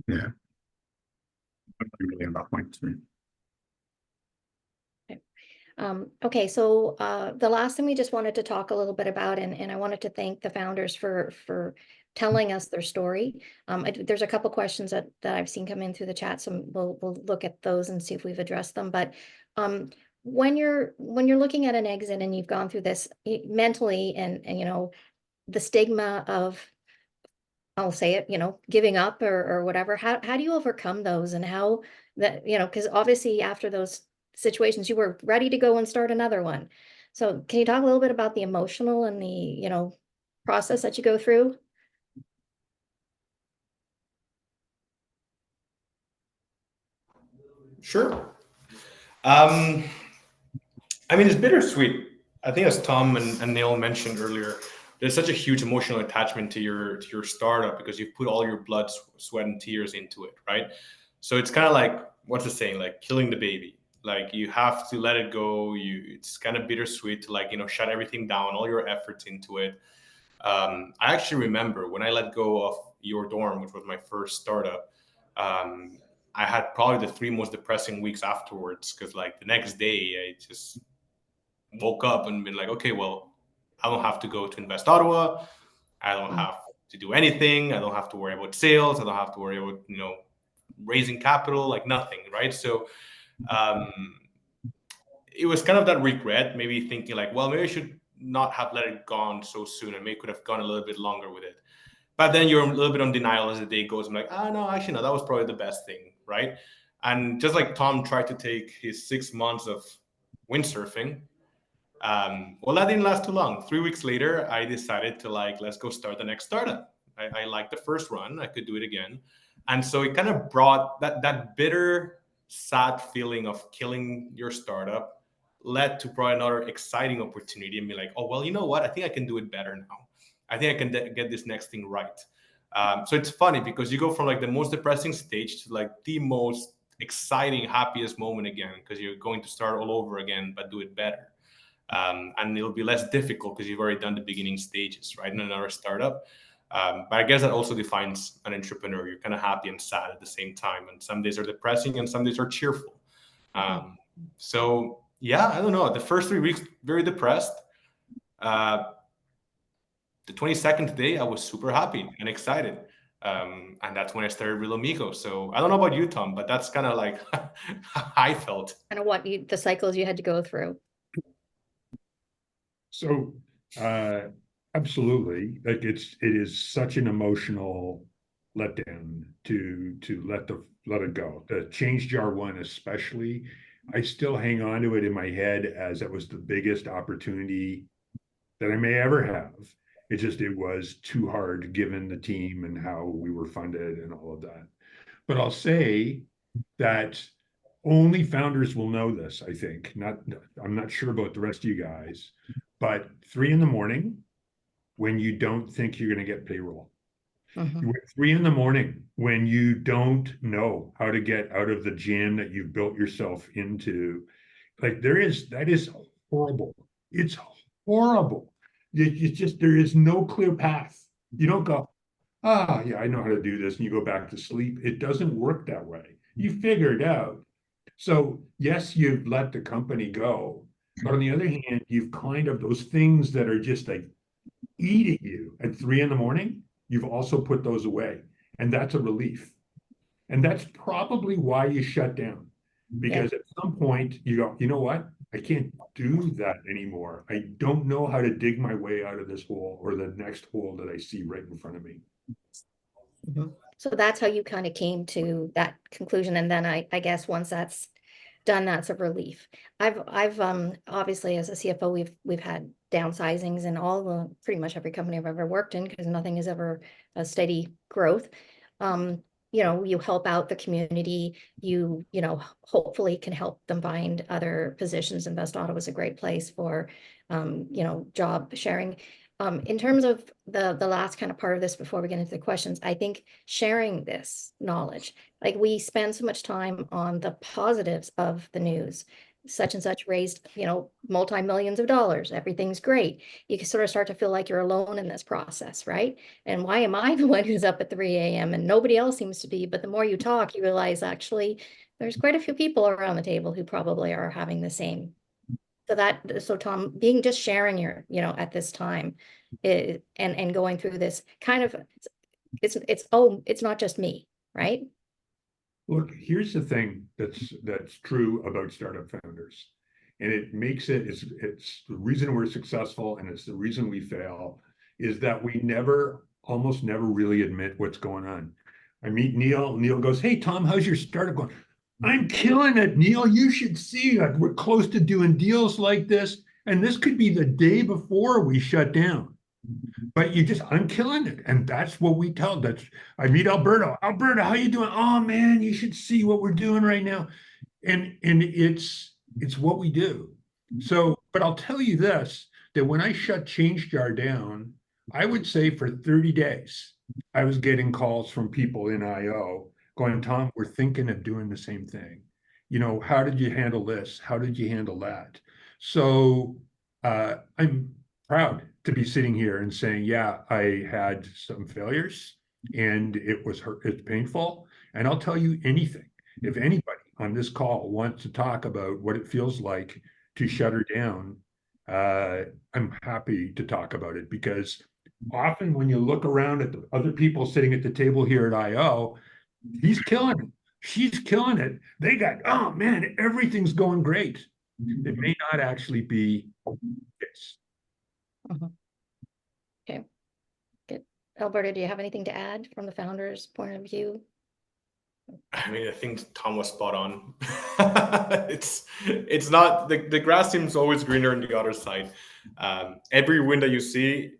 Not really on that point. Okay, so the last thing we just wanted to talk a little bit about, and I wanted to thank the founders for telling us their story. There's a couple questions that I've seen come in through the chat, so we'll look at those and see if we've addressed them. But when you're looking at an exit and you've gone through this mentally, and the stigma of, I'll say it, giving up or whatever, how do you overcome those, and how that, because obviously after those situations you were ready to go and start another one. So can you talk a little bit about the emotional and the, process that you go through? Sure. It's bittersweet. I think, as Tom and Neil mentioned earlier, there's such a huge emotional attachment to your startup because you've put all your blood, sweat, and tears into it, right? So it's kind of like, what's the saying, like killing the baby. Like, you have to let it go. It's kind of bittersweet to shut everything down, all your efforts into it. I actually remember when I let go of Your Dorm, which was my first startup. I had probably the 3 most depressing weeks afterwards, because the next day I just woke up and been like, okay, well, I don't have to go to Invest Ottawa. I don't have to do anything. I don't have to worry about sales. I don't have to worry about, raising capital, like nothing. Right. So it was kind of that regret, maybe thinking like, well, maybe I should not have let it gone so soon, and maybe could have gone a little bit longer with it. But then you're a little bit on denial as the day goes. I'm like, no, actually, no, that was probably the best thing. Right. And just like Tom tried to take his 6 months of windsurfing, well, that didn't last too long. 3 weeks later, I decided to let's go start the next startup. I liked the first run. I could do it again. And so it kind of brought that bitter, sad feeling of killing your startup led to probably another exciting opportunity, and be like, oh, well, you know what? I think I can do it better now. I think I can get this next thing right. So it's funny because you go from the most depressing stage to the most exciting, happiest moment again, because you're going to start all over again, but do it better. And it'll be less difficult because you've already done the beginning stages, right, in another startup. But I guess that also defines an entrepreneur. You're kind of happy and sad at the same time, and some days are depressing and some days are cheerful. So yeah, I don't know. The first 3 weeks, very depressed. The 22nd day, I was super happy and excited. And that's when I started Real Amigo. So I don't know about you, Tom, but that's kind of like how I felt. Kind of what the cycles you had to go through. So, absolutely, like it is such an emotional letdown to let it go. The change jar one, especially, I still hang on to it in my head as it was the biggest opportunity that I may ever have. It was too hard given the team and how we were funded and all of that. But I'll say that only founders will know this, I think. I'm not sure about the rest of you guys, but 3 a.m. when you don't think you're going to get payroll. Mhm. 3 a.m. when you don't know how to get out of the jam that you've built yourself into. Like that is horrible. It's horrible. It's just, there is no clear path. You don't go, yeah, I know how to do this, and you go back to sleep. It doesn't work that way. You figure it out. So yes, you've let the company go, but on the other hand, you've kind of those things that are just like eating you at 3 a.m, you've also put those away. And that's a relief. And that's probably why you shut down. Because at some point you go, you know what? I can't do that anymore. I don't know how to dig my way out of this hole or the next hole that I see right in front of me. So that's how you kind of came to that conclusion. And then I guess once that's done, that's a relief. I've obviously as a CFO, we've had downsizings in pretty much every company I've ever worked in, because nothing is ever a steady growth. You help out the community, you hopefully can help them find other positions. Invest Ottawa is a great place for, job sharing. In terms of the last kind of part of this, before we get into the questions, I think sharing this knowledge, like we spend so much time on the positives of the news. Such and such raised, multi-millions of dollars. Everything's great. You can sort of start to feel like you're alone in this process, right? And why am I the one who's up at 3 a.m. and nobody else seems to be? But the more you talk, you realize actually there's quite a few people around the table who probably are having the same. So Tom, being just sharing your, at this time, and going through this kind of, it's not just me, right? Look, here's the thing that's true about startup founders, and it makes it's the reason we're successful and it's the reason we fail, is that we almost never really admit what's going on. I meet Neil. Neil goes, "Hey Tom, how's your startup going?" "I'm killing it, Neil. You should see it. We're close to doing deals like this, and this could be the day before we shut down." But I'm killing it. And that's what we tell. I meet Alberto. "Alberto, how you doing?" "Oh man, you should see what we're doing right now." And it's what we do. So, but I'll tell you this, that when I shut Change Jar down, I would say for 30 days, I was getting calls from people in IO going, "Tom, we're thinking of doing the same thing. How did you handle this? How did you handle that?" So I'm proud to be sitting here and saying, yeah, I had some failures and it's painful. And I'll tell you anything. If anybody on this call wants to talk about what it feels like to shut her down, I'm happy to talk about it, because often when you look around at the other people sitting at the table here at IO, he's killing it. She's killing it. They got, oh man, everything's going great. It may not actually be this. Okay, good. Alberto, do you have anything to add from the founder's point of view? I mean, I think Tom was spot on. It's not the grass seems always greener on the other side. Every win that you see,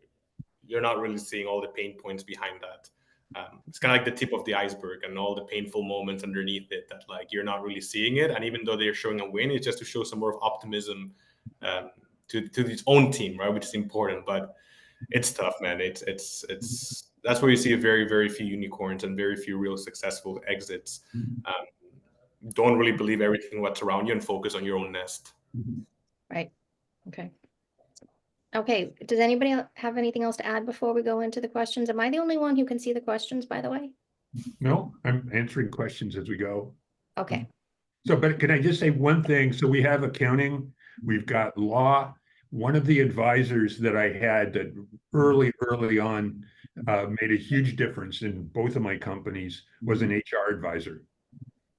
you're not really seeing all the pain points behind that. It's kind of like the tip of the iceberg and all the painful moments underneath it that like you're not really seeing it. And even though they're showing a win, it's just to show some more of optimism to its own team, right? Which is important, but it's tough, man. It's that's where you see very, very few unicorns and very few real successful exits. Don't really believe everything what's around you and focus on your own nest. Right. Okay. Okay, does anybody have anything else to add before we go into the questions? Am I the only one who can see the questions, by the way? No, I'm answering questions as we go. Okay, So, but can I just say one thing? So we have accounting, we've got law. One of the advisors that I had that early on made a huge difference in both of my companies was an HR advisor.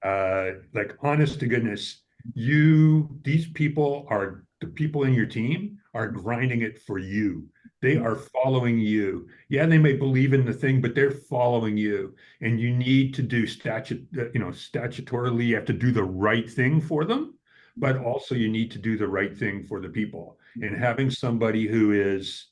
Like honest to goodness, these people are the people in your team are grinding it for you. They are following you. Yeah, they may believe in the thing, but they're following you. And you need to do statutorily, you have to do the right thing for them, but also you need to do the right thing for the people. And having somebody who is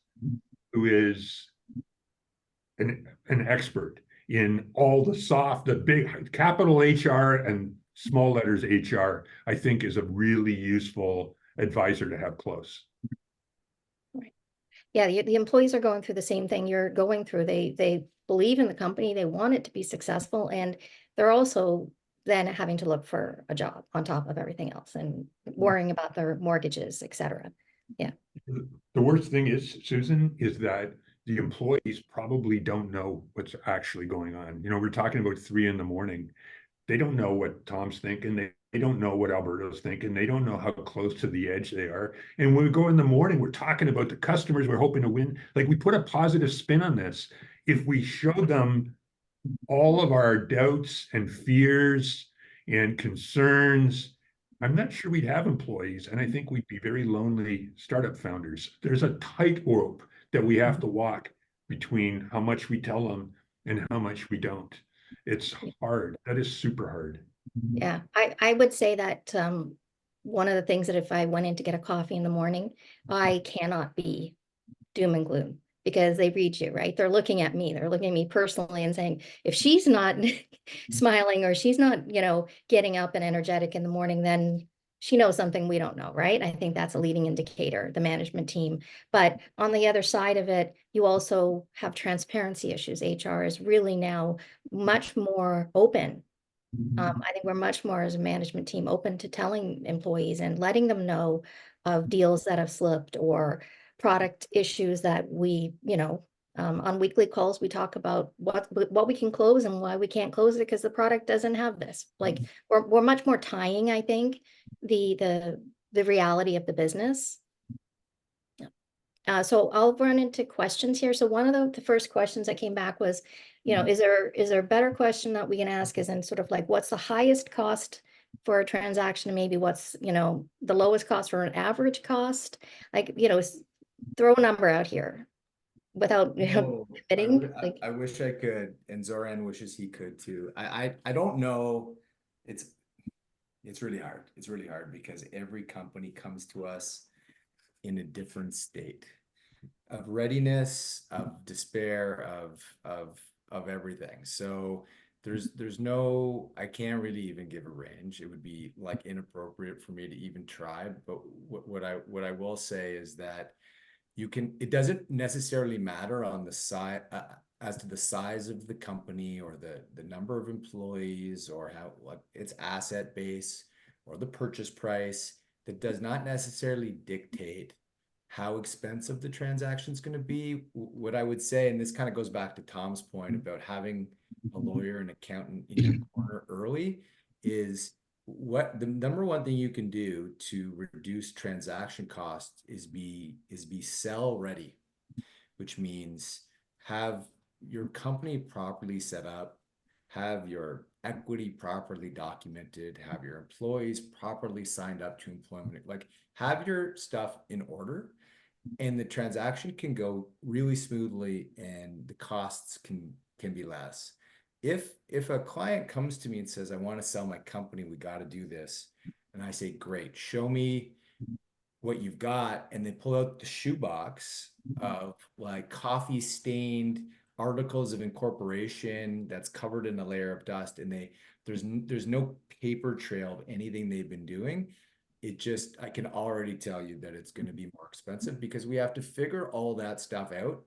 an expert in all the big capital HR and small letters HR, I think is a really useful advisor to have close. yeah, the employees are going through the same thing you're going through. They believe in the company, they want it to be successful, and they're also then having to look for a job on top of everything else and worrying about their mortgages, etc. Yeah. The worst thing is, Susan, is that the employees probably don't know what's actually going on. We're talking about 3 a.m. They don't know what Tom's thinking. They don't know what Alberto's thinking. They don't know how close to the edge they are. And when we go in the morning, we're talking about the customers we're hoping to win. Like we put a positive spin on this. If we show them all of our doubts and fears and concerns, I'm not sure we'd have employees. And I think we'd be very lonely startup founders. There's a tightrope that we have to walk between how much we tell them and how much we don't. It's hard. That is super hard. Yeah, I would say that one of the things that if I went in to get a coffee in the morning, I cannot be doom and gloom because they read you, right? They're looking at me. They're looking at me personally and saying, if she's not smiling or she's not, getting up and energetic in the morning, then she knows something we don't know, right? I think that's a leading indicator, the management team. But on the other side of it, you also have transparency issues. HR is really now much more open. I think we're much more as a management team open to telling employees and letting them know of deals that have slipped or product issues that we, on weekly calls, we talk about what we can close and why we can't close it because the product doesn't have this. Like we're much more tying, I think, the reality of the business. So I'll run into questions here. So one of the first questions that came back was, is there a better question that we can ask is in sort of like, what's the highest cost for a transaction? And maybe what's, the lowest cost for an average cost? Like, throw a number out here without, committing. I wish I could, and Zoran wishes he could too. I don't know. It's really hard. It's really hard because every company comes to us in a different state of readiness, of despair, of everything. So there's no, I can't really even give a range. It would be like inappropriate for me to even try. But what I will say is that it doesn't necessarily matter on the side as to the size of the company or the number of employees or what its asset base or the purchase price. That does not necessarily dictate how expensive the transaction is going to be. What I would say, and this kind of goes back to Tom's point about having a lawyer and accountant in your corner early, is what the number one thing you can do to reduce transaction costs is be sell ready, which means have your company properly set up, have your equity properly documented, have your employees properly signed up to employment, like have your stuff in order, and the transaction can go really smoothly and the costs can be less. If a client comes to me and says, I want to sell my company, we got to do this. And I say, great, show me what you've got. And they pull out the shoebox of like coffee stained articles of incorporation that's covered in a layer of dust. And there's no paper trail of anything they've been doing. I can already tell you that it's going to be more expensive because we have to figure all that stuff out,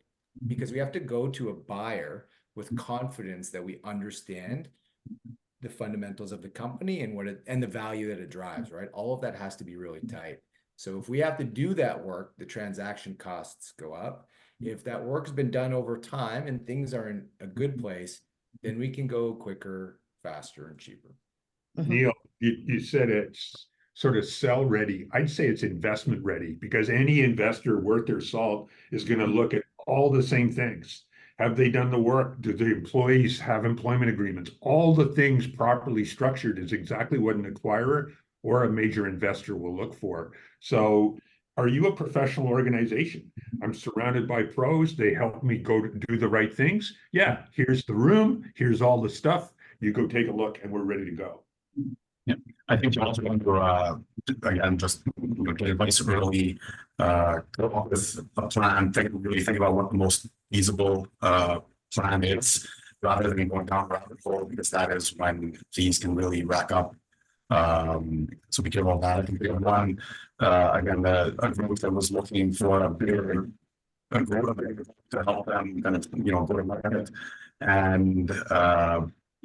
because we have to go to a buyer with confidence that we understand the fundamentals of the company and and the value that it drives, right? All of that has to be really tight. So if we have to do that work, the transaction costs go up. If that work's been done over time and things are in a good place, then we can go quicker, faster, and cheaper. Neil, you said it's sort of sell ready. I'd say it's investment ready, because any investor worth their salt is going to look at all the same things. Have they done the work? Do the employees have employment agreements? All the things properly structured is exactly what an acquirer or a major investor will look for. So are you a professional organization? I'm surrounded by pros. They help me go to do the right things. Yeah, here's the room. Here's all the stuff. You go take a look and we're ready to go. Yeah, I think you also want to, again, just get advice early, go up with a plan, really think about what the most feasible plan is, rather than going down rabbit hole, because that is when fees can really rack up. So be careful of that. I think we have one, again, a group that was looking for a bigger group to help them kind of, go to market. And,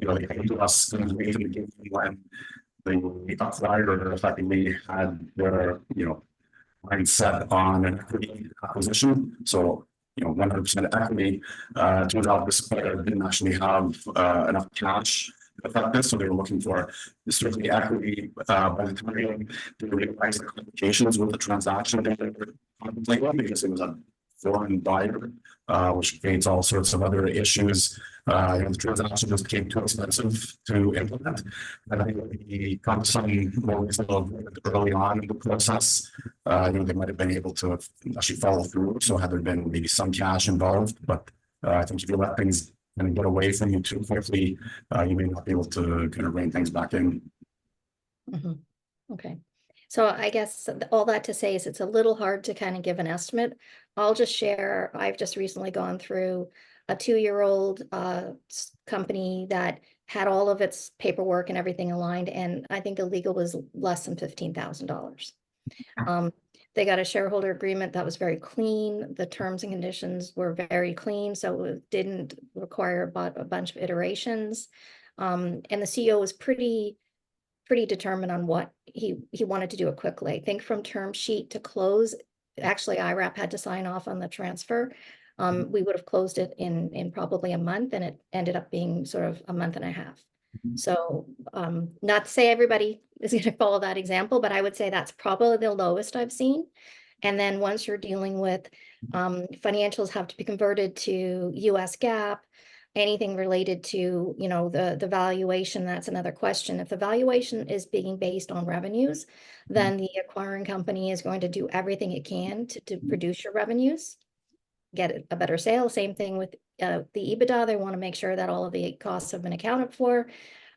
they came to us in the beginning when the acquirer effectively had their, mindset on an equity acquisition. So, 100% equity. Turns out this player didn't actually have enough cash to affect this, so they were looking for strictly equity. By the time they realized the complications with the transaction, they were contemplating, because it was a foreign buyer, which creates all sorts of other issues. The transaction just became too expensive to implement. And I think we come to some more reasonable early on in the process. They might have been able to actually follow through. So had there been maybe some cash involved, but I think if you let things kind of get away from you too quickly, you may not be able to kind of rein things back in. Okay. So I guess all that to say is it's a little hard to kind of give an estimate. I'll just share, I've just recently gone through a 2-year-old company that had all of its paperwork and everything aligned, and I think the legal was less than $15,000. They got a shareholder agreement that was very clean. The terms and conditions were very clean, so it didn't require a bunch of iterations. And the CEO was pretty determined on what he wanted to do it quickly. I think from term sheet to close, actually IRAP had to sign off on the transfer. We would have closed it in probably a month, and it ended up being sort of a month and a half. So not to say everybody is going to follow that example, but I would say that's probably the lowest I've seen. And then once you're dealing with financials have to be converted to US GAAP, anything related to, the valuation, that's another question. If the valuation is being based on revenues, then the acquiring company is going to do everything it can to produce your revenues, get a better sale. Same thing with the EBITDA. They want to make sure that all of the costs have been accounted for.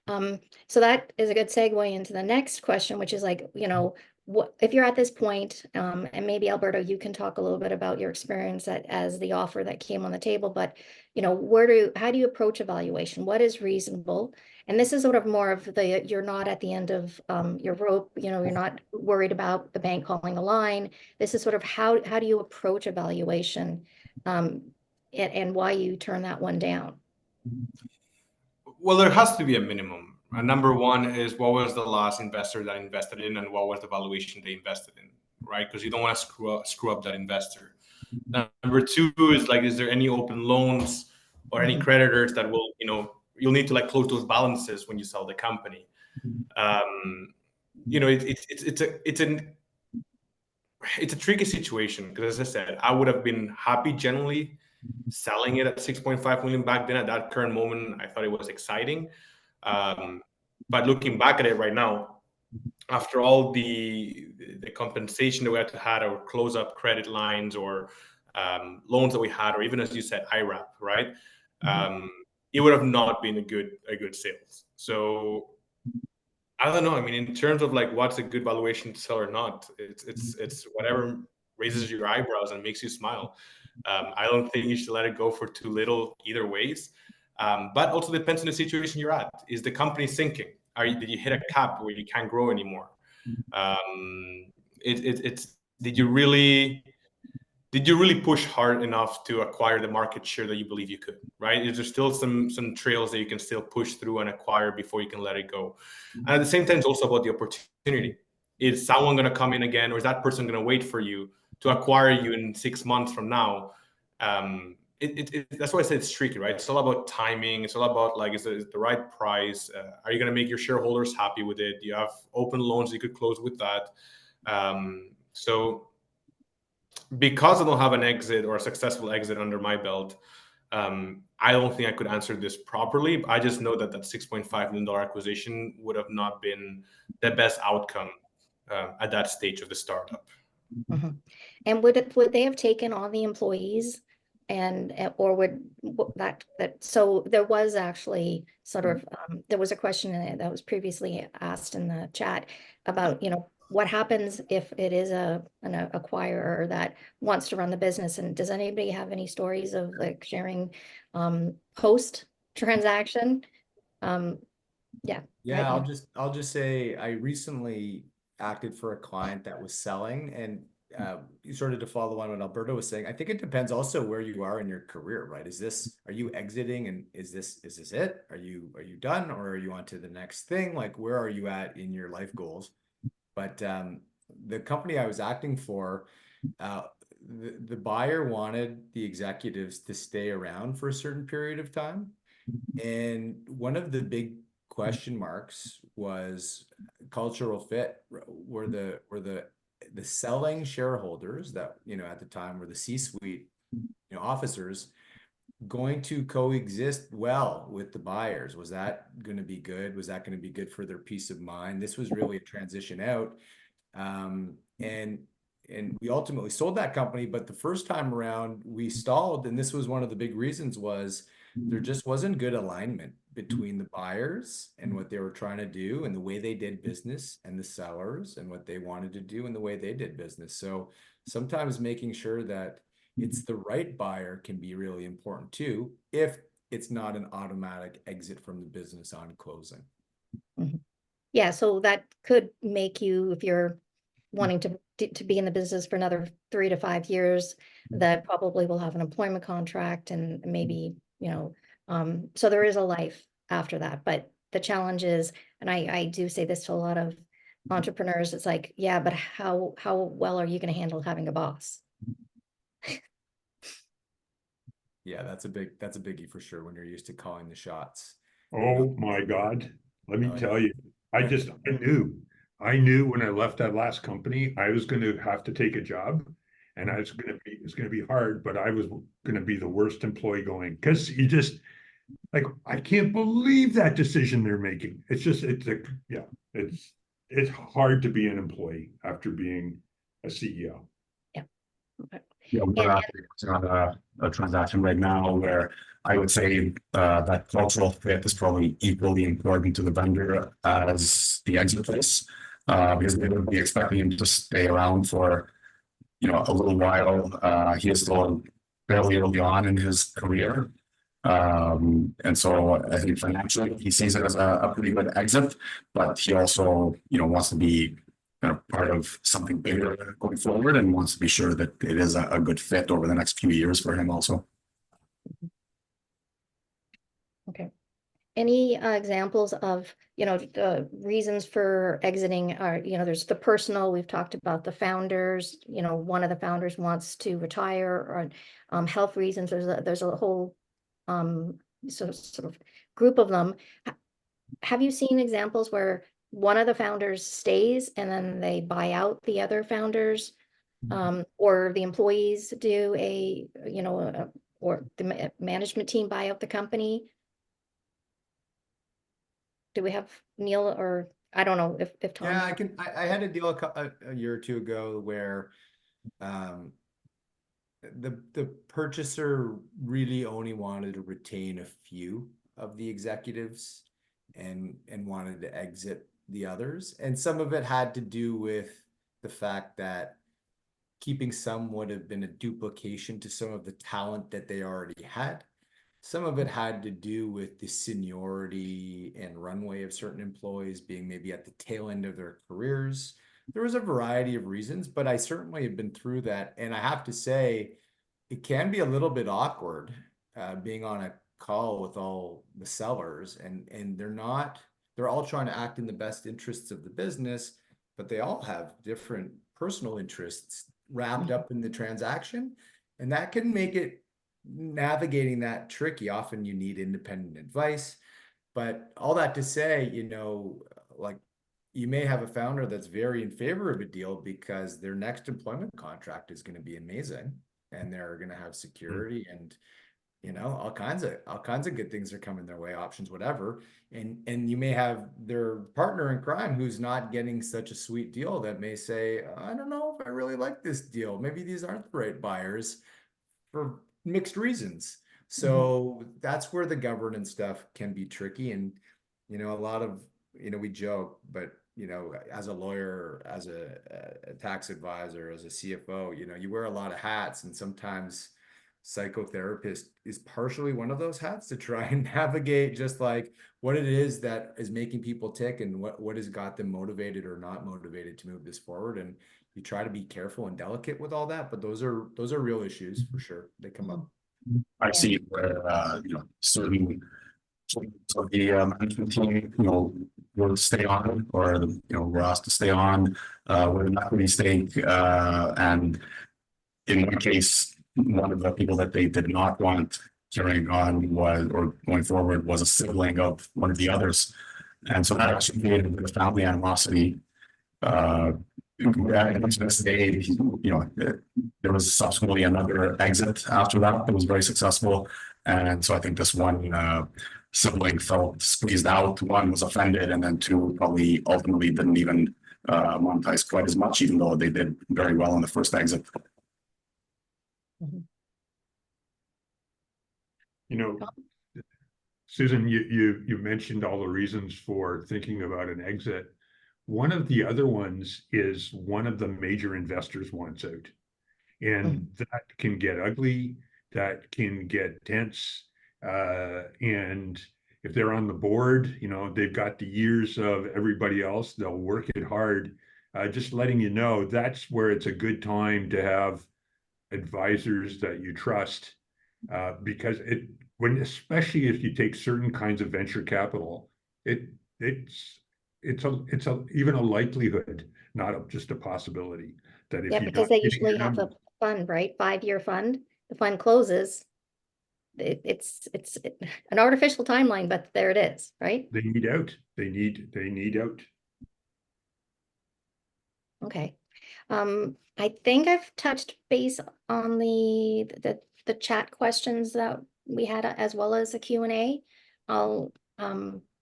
So that is a good segue into the next question, which is like, what if you're at this point, and maybe Alberto, you can talk a little bit about your experience as the offer that came on the table, but how do you approach evaluation? What is reasonable? And this is sort of more of you're not at the end of your rope, you're not worried about the bank calling a line. This is sort of how do you approach evaluation, and why you turn that one down? Well, there has to be a minimum. Number one is, what was the last investor that invested in, and what was the valuation they invested in, right? Because you don't want to screw up that investor. Number two is like, is there any open loans or any creditors that will, you'll need to like close those balances when you sell the company. It's a tricky situation, because as I said, I would have been happy generally selling it at 6.5 million back then. At that current moment, I thought it was exciting. But looking back at it right now, after all the compensation that we had to have, or close up credit lines, or loans that we had, or even, as you said, IRAP, right? It would have not been a good sales. So I don't know. I mean, in terms of like what's a good valuation to sell or not, it's whatever raises your eyebrows and makes you smile. I don't think you should let it go for too little either ways. But also depends on the situation you're at. Is the company sinking? Did you hit a cap where you can't grow anymore? Did you really push hard enough to acquire the market share that you believe you could, right? Is there still some trails that you can still push through and acquire before you can let it go? And at the same time, it's also about the opportunity. Is someone going to come in again, or is that person going to wait for you to acquire you in 6 months from now? That's why I said it's tricky, right? It's all about timing. It's all about like, is it the right price? Are you going to make your shareholders happy with it? Do you have open loans you could close with that? So because I don't have an exit or a successful exit under my belt, I don't think I could answer this properly. I just know that that $6.5 million acquisition would have not been the best outcome at that stage of the startup. Mhm. And would they have taken on the employees and or that so there was actually sort of there was a question that was previously asked in the chat about, you know, what happens if it is an acquirer that wants to run the business, and does anybody have any stories of like sharing post transaction? Yeah. Yeah, I'll just say I recently acted for a client that was selling, and sort of to follow on what Alberto was saying, I think it depends also where you are in your career, right? Are you exiting, and is this it? Are you done, or are you on to the next thing? Like, where are you at in your life goals? But the company I was acting for, the buyer wanted the executives to stay around for a certain period of time. And one of the big question marks was cultural fit. Were the selling shareholders that, you know, at the time were the C-suite, you know, officers, going to coexist well with the buyers? Was that going to be good? Was that going to be good for their peace of mind? This was really a transition out. And we ultimately sold that company, but the first time around we stalled, and this was one of the big reasons, was there just wasn't good alignment between the buyers and what they were trying to do and the way they did business, and the sellers and what they wanted to do and the way they did business. So sometimes making sure that it's the right buyer can be really important too, if it's not an automatic exit from the business on closing. Mhm. Yeah, so that could make you, if you're wanting to be in the business for another 3 to 5 years, that probably will have an employment contract and maybe, you know, so there is a life after that. But the challenge is, and I do say this to a lot of entrepreneurs, it's like, yeah, but how well are you going to handle having a boss? Yeah, that's a biggie for sure when you're used to calling the shots. Oh my God. Let me Oh, tell you, I knew when I left that last company, I was going to have to take a job, and it's going to be hard, but I was going to be the worst employee going, because you just like, I can't believe that decision they're making. It's hard to be an employee after being a CEO. Yeah. Okay. Yeah, we're actually working on a transaction right now where I would say that cultural fit is probably equally important to the vendor as the exit price, because they would be expecting him to stay around for, you know, a little while. He is still fairly early on in his career. And so I think financially he sees it as a pretty good exit, but he also, you know, wants to be kind of part of something bigger going forward, and wants to be sure that it is a good fit over the next few years for him also. Okay. Any examples of, you know, the reasons for exiting are, you know, there's the personal, we've talked about the founders, you know, one of the founders wants to retire, or health reasons. There's a whole sort of group of them. Have you seen examples where one of the founders stays and then they buy out the other founders, or the employees do you know, or the management team buy out the company? Do we have Neil, or I don't know if Tom? yeah, I had a deal a year or two ago where the purchaser really only wanted to retain a few of the executives and wanted to exit the others. And some of it had to do with the fact that keeping some would have been a duplication to some of the talent that they already had. Some of it had to do with the seniority and runway of certain employees being maybe at the tail end of their careers. There was a variety of reasons, but I certainly have been through that. And I have to say, it can be a little bit awkward being on a call with all the sellers, and they're all trying to act in the best interests of the business, but they all have different personal interests wrapped up in the transaction. And that can make it navigating that tricky. Often you need independent advice. But all that to say, like you may have a founder that's very in favor of a deal because their next employment contract is going to be amazing and they're going to have security and all kinds of good things are coming their way, options, whatever. And you may have their partner in crime who's not getting such a sweet deal that may say, I don't know if I really like this deal. Maybe these aren't the right buyers for mixed reasons. So that's where the governance stuff can be tricky. And, a lot of, we joke, but, as a lawyer, as a tax advisor, as a CFO, you wear a lot of hats, and sometimes psychotherapist is partially one of those hats to try and navigate just like what it is that is making people tick and what has got them motivated or not motivated to move this forward. And you try to be careful and delicate with all that, but those are real issues for sure. They come up. I see where, certain of the management team, will stay on, or, we're asked to stay on, with an equity stake, and in one case, one of the people that they did not want carrying on or going forward was a sibling of one of the others. And so that actually created a bit of family animosity. And to this day, there was subsequently another exit after that was very successful. And so I think this one sibling felt squeezed out. One was offended, and then two probably ultimately didn't even monetize quite as much, even though they did very well in the first exit. Susan, you mentioned all the reasons for thinking about an exit. One of the other ones is one of the major investors wants out, and that can get ugly, that can get tense, and if they're on the board, they've got the years of everybody else, they'll work it hard. Just letting you know, that's where it's a good time to have advisors that you trust, because especially if you take certain kinds of venture capital, it's even a likelihood, not just a possibility, that if Yeah, you're because not they hitting usually your have a numbers, fund, right? 5-year fund. The fund closes. It's an artificial timeline, but there it is, right? they need out. They need out. Okay. I think I've touched base on the chat questions that we had, as well as the Q&A. I'll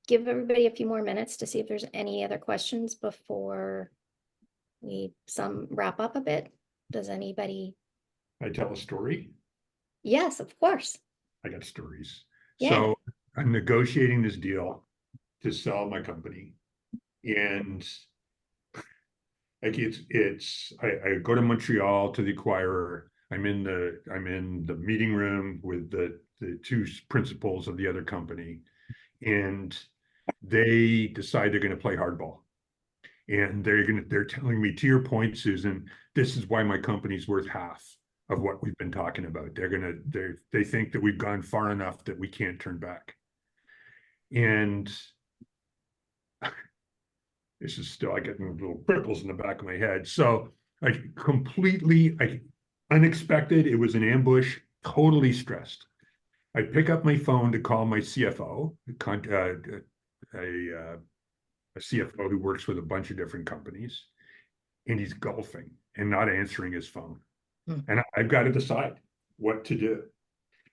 give everybody a few more minutes to see if there's any other questions before we wrap up a bit. Does anybody? I tell a story. Yes, of course. I got stories. Yeah. So I'm negotiating this deal to sell my company, and like I go to Montreal to the acquirer. I'm in the meeting room with the two principals of the other company, and they decide they're going to play hardball. And they're telling me, to your point, Susan, this is why my company's worth half of what we've been talking about. They think that we've gone far enough that we can't turn back. And this is still, I get little prickles in the back of my head. So completely unexpected. It was an ambush, totally stressed. I pick up my phone to call my CFO, a CFO who works with a bunch of different companies, and he's golfing and not answering his phone. And I've got to decide what to do.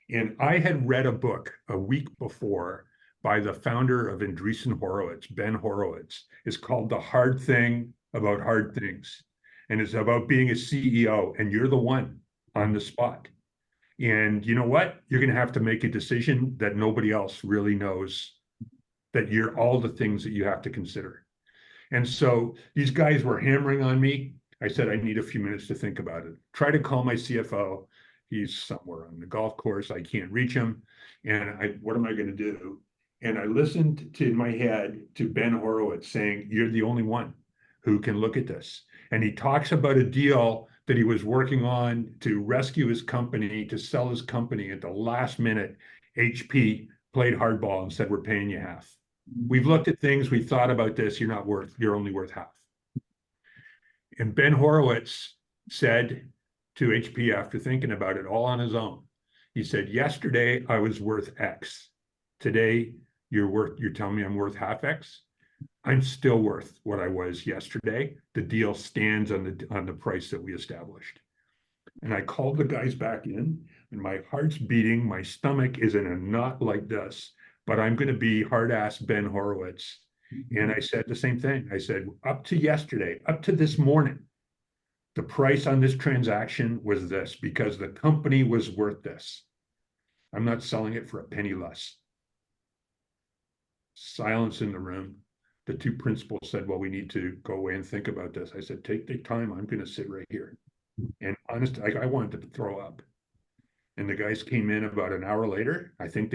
And I had read a book a week before by the founder of Andreessen Horowitz, Ben Horowitz. It's called The Hard Thing About Hard Things. And it's about being a CEO, and you're the one on the spot. And you know what? You're going to have to make a decision that nobody else really knows, that you're all the things that you have to consider. And so these guys were hammering on me. I said, I need a few minutes to think about it. Try to call my CFO. He's somewhere on the golf course. I can't reach him. And what am I going to do? And I listened to in my head to Ben Horowitz saying, you're the only one who can look at this. And he talks about a deal that he was working on to rescue his company, to sell his company. At the last minute, HP played hardball and said, we're paying you half. We've looked at things, we've thought about this, you're only worth half. And Ben Horowitz said to HP after thinking about it all on his own, he said, yesterday I was worth X. Today you're telling me I'm worth half X? I'm still worth what I was yesterday. The deal stands on the price that we established. And I called the guys back in, and my heart's beating. My stomach is in a knot like this, but I'm going to be hard-ass Ben Horowitz. And I said the same thing. I said, up to yesterday, up to this morning, the price on this transaction was this because the company was worth this. I'm not selling it for a penny less. Silence in the room. The two principals said, well, we need to go away and think about this. I said, take the time. I'm going to sit right here. And honestly, I wanted to throw up. And the guys came in about an hour later. I think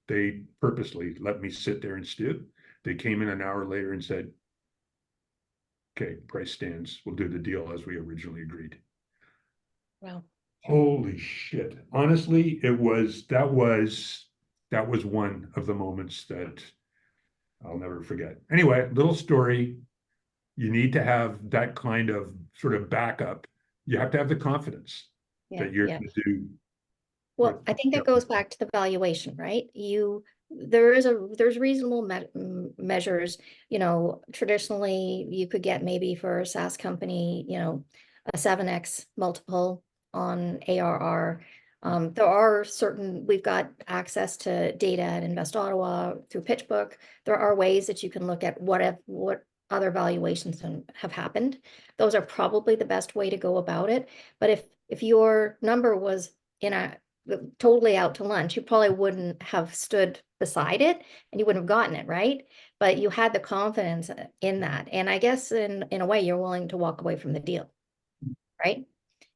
they purposely let me sit there and stew. They came in an hour later and said, okay, price stands. We'll do the deal as we originally agreed. Wow. Holy shit. Honestly, that was one of the moments that I'll never forget. Anyway, little story. You need to have that kind of sort of backup. You have to have the confidence that you're going to do. Well, I think that goes back to the valuation, right? There's reasonable measures, traditionally you could get maybe for a SaaS company, a 7x multiple on ARR. There are we've got access to data at Invest Ottawa through PitchBook. There are ways that you can look at what other valuations have happened. Those are probably the best way to go about it. But if your number was totally out to lunch, you probably wouldn't have stood beside it and you wouldn't have gotten it, right? But you had the confidence in that. And I guess in a way, you're willing to walk away from the deal, right?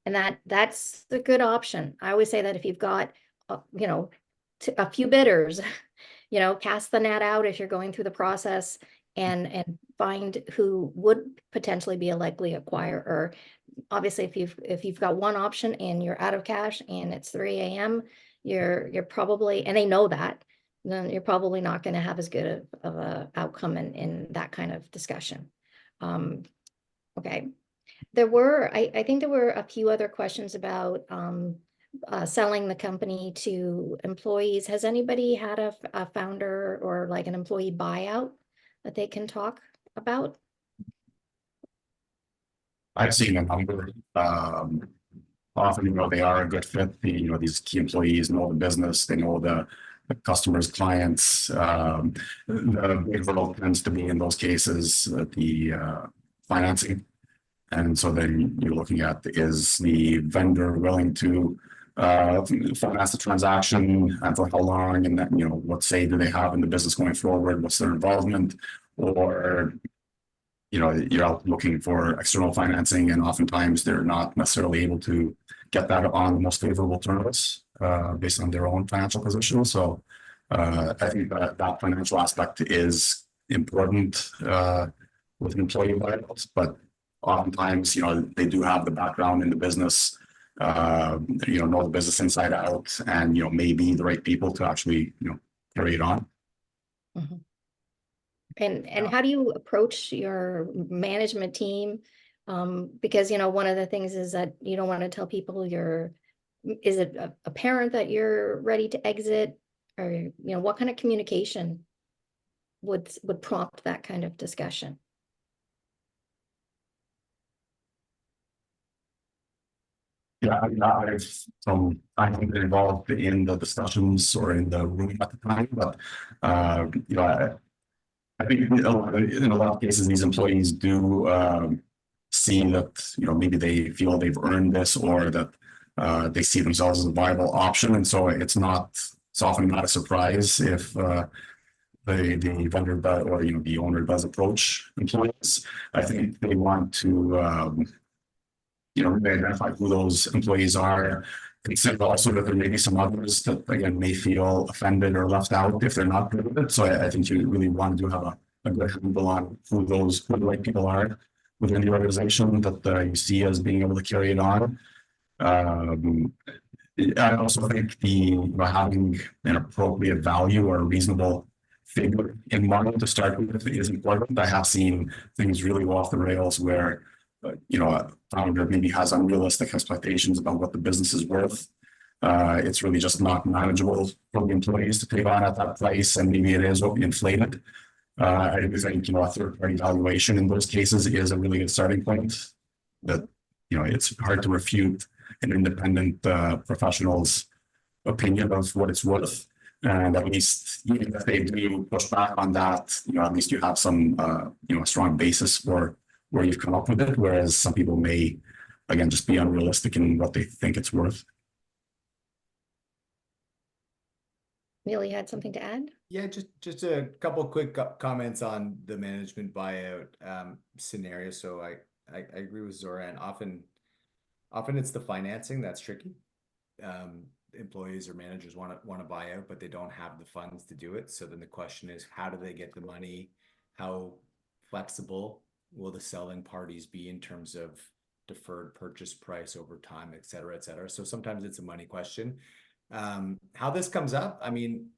And that's a good option. I always say that if you've got, a few bidders, cast the net out if you're going through the process and find who would potentially be a likely acquirer. Obviously, if you've got one option and you're out of cash and it's 3 a.m., you're probably, and they know that, then you're probably not going to have as good of a outcome in that kind of discussion. Okay. I think there were a few other questions about selling the company to employees. Has anybody had a founder or like an employee buyout that they can talk about? I've seen a number. Often, they are a good fit. These key employees know the business, they know the customers, clients. The big hurdle tends to be in those cases the financing. And so then you're looking at, is the vendor willing to finance the transaction and for how long, and that, what say do they have in the business going forward? What's their involvement? Or you're out looking for external financing, and oftentimes they're not necessarily able to get that on the most favorable terms based on their own financial position. So I think that financial aspect is important with employee buyouts, but oftentimes, they do have the background in the business, know the business inside out, and, may be the right people to actually, carry it on. Mm-hmm. And how do you approach your management team? Because, one of the things is that you don't want to tell people is it apparent that you're ready to exit, or, what kind of communication would prompt that kind of discussion? Yeah, I haven't been involved in the discussions or in the room at the time, but I think in a lot of cases these employees do see that maybe they feel they've earned this, or that they see themselves as a viable option, and so it's often not a surprise if the vendor does, or the owner does approach employees. I think they want to they identify who those employees are. Consider also that there may be some others that, again, may feel offended or left out if they're not good with it. So I think you really want to have a good handle on who the right people are within the organization that you see as being able to carry it on. I also think having an appropriate value or a reasonable figure in mind to start with is important. I have seen things really go off the rails where a founder maybe has unrealistic expectations about what the business is worth. It's really just not manageable for the employees to take on at that price, and maybe it is inflated. I do think, a third-party valuation in those cases is a really good starting point. That, it's hard to refute an independent professional's opinion of what it's worth. And at least, even if they do push back on that, at least you have some, a strong basis for where you've come up with it. Whereas some people may, again, just be unrealistic in what they think it's worth. Neil, you had something to add? Yeah, just a couple quick comments on the management buyout scenario. So I agree with Zoran. Often it's the financing that's tricky. Employees or managers want to buy out, but they don't have the funds to do it. So then the question is, how do they get the money? How flexible will the selling parties be in terms of deferred purchase price over time, et cetera, et cetera? So sometimes it's a money question. How this comes up, I mean,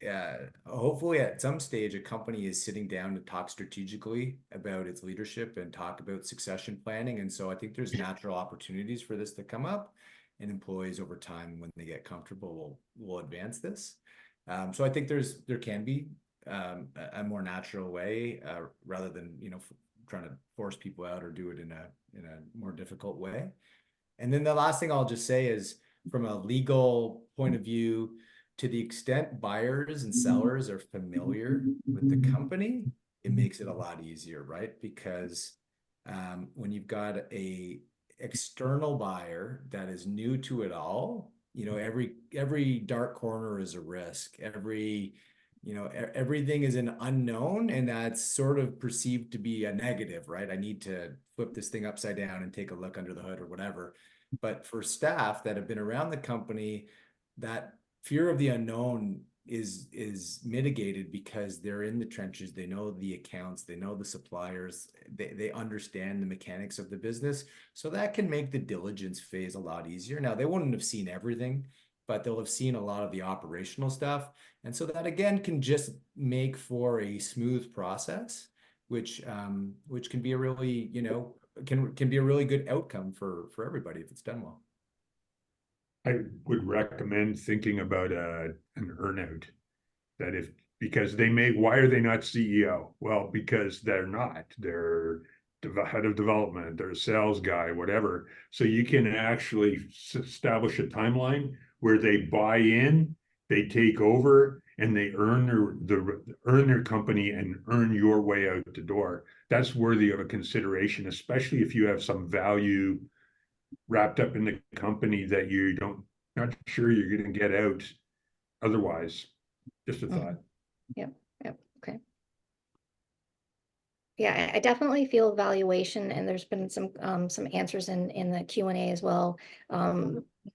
hopefully at some stage a company is sitting down to talk strategically about its leadership and talk about succession planning. And so I think there's natural opportunities for this to come up, and employees over time, when they get comfortable, will advance this. So I think there can be a more natural way rather than trying to force people out or do it in a more difficult way. And then the last thing I'll just say is, from a legal point of view, to the extent buyers and sellers are familiar with the company, it makes it a lot easier, right? Because when you've got a external buyer that is new to it all, every dark corner is a risk. Everything is an unknown, and that's sort of perceived to be a negative, right? I need to flip this thing upside down and take a look under the hood or whatever. But for staff that have been around the company, that fear of the unknown is mitigated because they're in the trenches. They know the accounts, they know the suppliers, they understand the mechanics of the business. So that can make the diligence phase a lot easier. Now, they wouldn't have seen everything, but they'll have seen a lot of the operational stuff. And so that, again, can just make for a smooth process, which can be a really, can be a really good outcome for everybody if it's done well. I would recommend thinking about an earnout. That because why are they not CEO? Well, because they're not. They're head of development, they're a sales guy, whatever. So you can actually establish a timeline where they buy in, they take over, and they earn their company and earn your way out the door. That's worthy of a consideration, especially if you have some value wrapped up in the company that not sure you're going to get out otherwise. Just a thought. Yep. Okay. Yeah, I definitely feel valuation, and there's been some answers in the Q&A as well.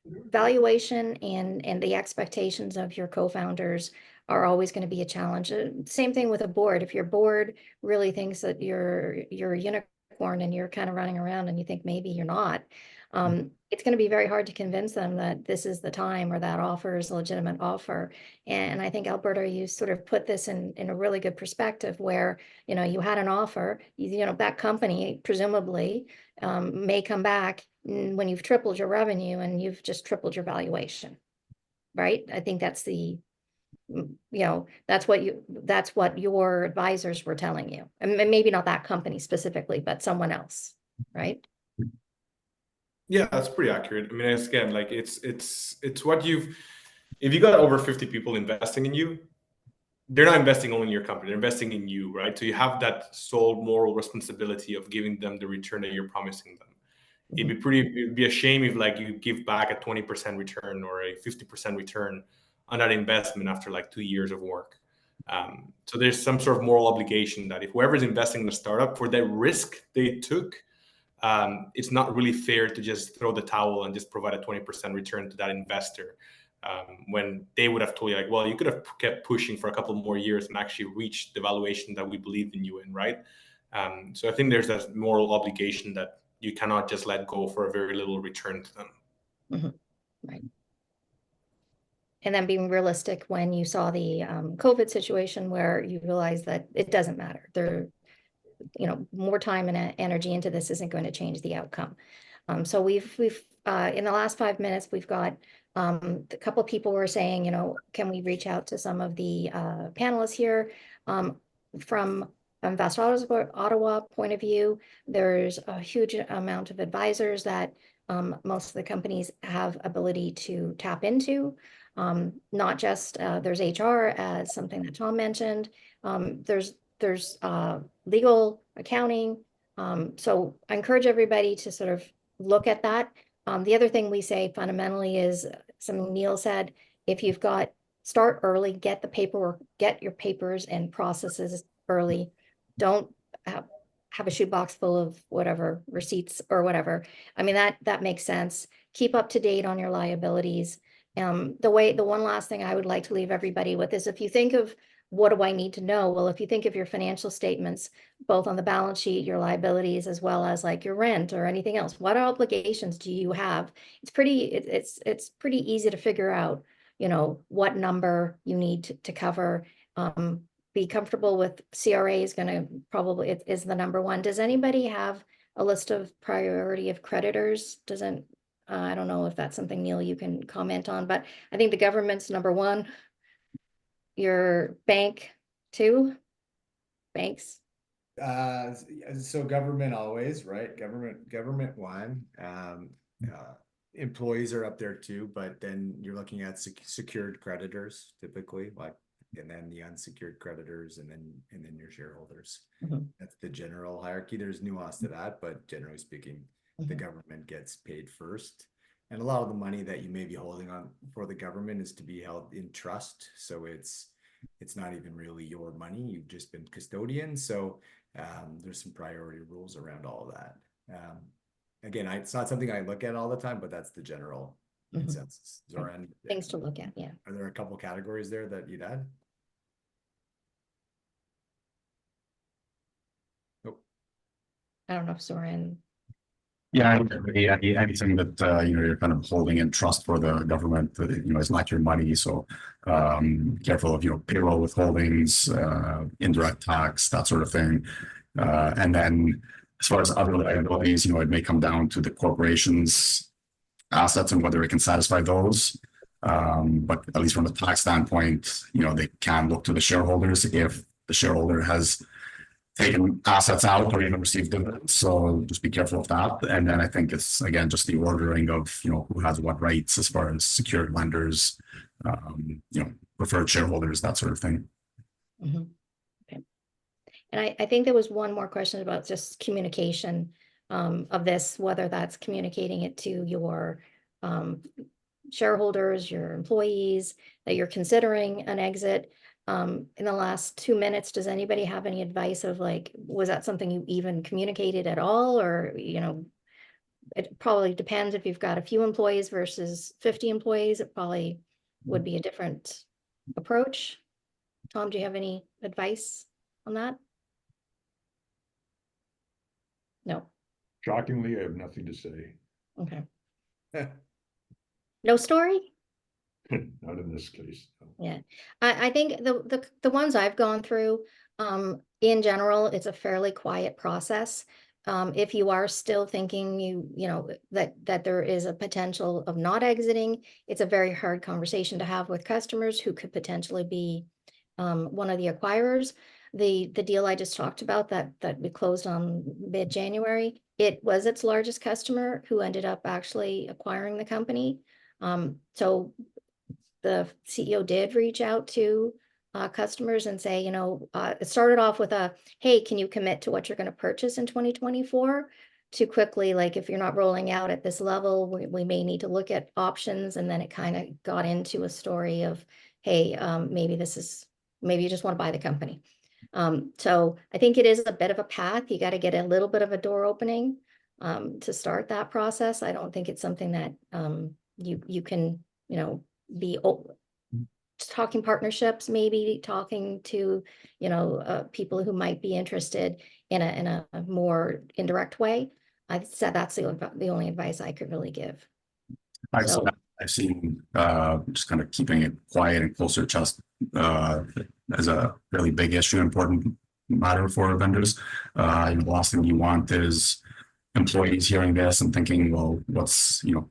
Valuation and the expectations of your co-founders are always going to be a challenge. Same thing with a board. If your board really thinks that you're a unicorn and you're kind of running around and you think maybe you're not, it's going to be very hard to convince them that this is the time or that offer is a legitimate offer. And I think, Alberta, you sort of put this in a really good perspective where, you had an offer, that company presumably may come back when you've tripled your revenue and you've just tripled your valuation, right? I think that's that's what your advisors were telling you. And maybe not that company specifically, but someone else, right? Yeah, that's pretty accurate. I mean, again, like it's what if you got over 50 people investing in you, they're not investing only in your company, they're investing in you, right? So you have that sole moral responsibility of giving them the return that you're promising them. It'd be a shame if like you give back a 20% return or a 50% return on that investment after like 2 years of work. So there's some sort of moral obligation that if whoever's investing in the startup, for that risk they took, it's not really fair to just throw the towel and just provide a 20% return to that investor, when they would have told you like, well, you could have kept pushing for a couple more years and actually reached the valuation that we believed in you in, right? So I think there's that moral obligation that you cannot just let go for a very little return to them. Right. And then being realistic when you saw the COVID situation where you realize that it doesn't matter. more time and energy into this isn't going to change the outcome. So we've in the last 5 minutes, we've got a couple of people were saying, can we reach out to some of the panelists here? From Invest Ottawa point of view, there's a huge amount of advisors that most of the companies have ability to tap into. Not just there's HR as something that Tom mentioned. There's legal, accounting. So I encourage everybody to sort of look at that. The other thing we say fundamentally is something Neil said, if you've got, start early, get the paperwork, get your papers and processes early. Don't have a shoebox full of whatever receipts or whatever. I mean, that makes sense. Keep up to date on your liabilities. The one last thing I would like to leave everybody with is, if you think of what do I need to know? Well, if you think of your financial statements, both on the balance sheet, your liabilities, as well as like your rent or anything else, what obligations do you have? It's pretty easy to figure out, what number you need to cover. Be comfortable with CRA is going to probably, it is the number one. Does anybody have a list of priority of creditors? I don't know if that's something, Neil, you can comment on, but I think the government's number one. Your bank, two banks. So government always, right? Government one. Employees are up there too, but then you're looking at secured creditors typically, and then the unsecured creditors, and then your shareholders. That's the general hierarchy. There's nuance to that, but generally speaking, the government gets paid first. And a lot of the money that you may be holding on for the government is to be held in trust. So it's not even really your money. You've just been custodian. So there's some priority rules around all of that. Again, it's not something I look at all the time, but that's the general consensus. Zoran, things to look at, yeah. Are there a couple categories there that you'd add? Nope. I don't know if Zoran. Yeah, anything that you're kind of holding in trust for the government, is not your money. So careful of payroll withholdings, indirect tax, that sort of thing. And then as far as other liabilities, it may come down to the corporation's assets and whether it can satisfy those. But at least from a tax standpoint, they can look to the shareholders if the shareholder has taken assets out or even received dividends. So just be careful of that. And then I think it's, again, just the ordering of, who has what rights as far as secured lenders, preferred shareholders, that sort of thing. Okay. And I think there was one more question about just communication of this, whether that's communicating it to your shareholders, your employees, that you're considering an exit. In the last 2 minutes, does anybody have any advice of was that something you even communicated at all? Or, it probably depends if you've got a few employees versus 50 employees, it probably would be a different approach. Tom, do you have any advice on that? No. Shockingly, I have nothing to say. Okay. No story? Not in this case. No. Yeah, I think the ones I've gone through, in general, it's a fairly quiet process. If you are still thinking that there is a potential of not exiting, it's a very hard conversation to have with customers who could potentially be one of the acquirers. The deal I just talked about that we closed on mid-January, it was its largest customer who ended up actually acquiring the company. So the CEO did reach out to customers and say, it started off with hey, can you commit to what you're going to purchase in 2024? Too quickly, if you're not rolling out at this level, we may need to look at options. And then it kind of got into a story of, hey, maybe you just want to buy the company. So I think it is a bit of a path. You got to get a little bit of a door opening to start that process. I don't think it's something that you can, be talking partnerships, maybe talking to, people who might be interested in a more indirect way. I said that's the only advice I could really give. I've seen just kind of keeping it quiet and closer chest as a really big issue, important matter for vendors. The last thing you want is employees hearing this and thinking, well,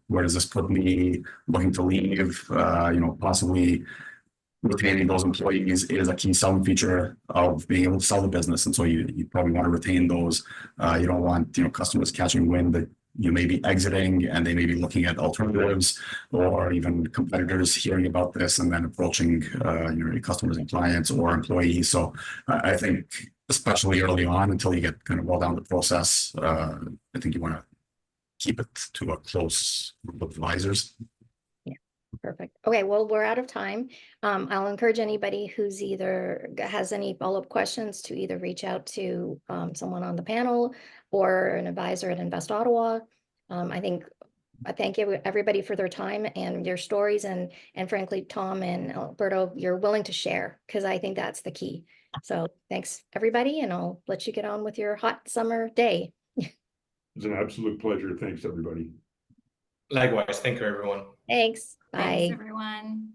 where does this put me? Looking to leave, possibly retaining those employees is a key selling feature of being able to sell the business. And so you probably want to retain those. You don't want, customers catching wind that you may be exiting and they may be looking at alternatives, or even competitors hearing about this and then approaching your customers and clients or employees. So I think, especially early on, until you get kind of well down the process, I think you want to keep it to a close group of advisors. Perfect. Okay, well, we're out of time. I'll encourage anybody who's either has any follow-up questions to either reach out to someone on the panel or an advisor at Invest Ottawa. I thank everybody for their time and your stories, and frankly, Tom and Alberto, you're willing to share, because I think that's the key. So thanks, everybody, and I'll let you get on with your hot summer day. It's an absolute pleasure. Thanks, everybody. Likewise. Thank you, everyone. Thanks. Thanks, Bye. everyone.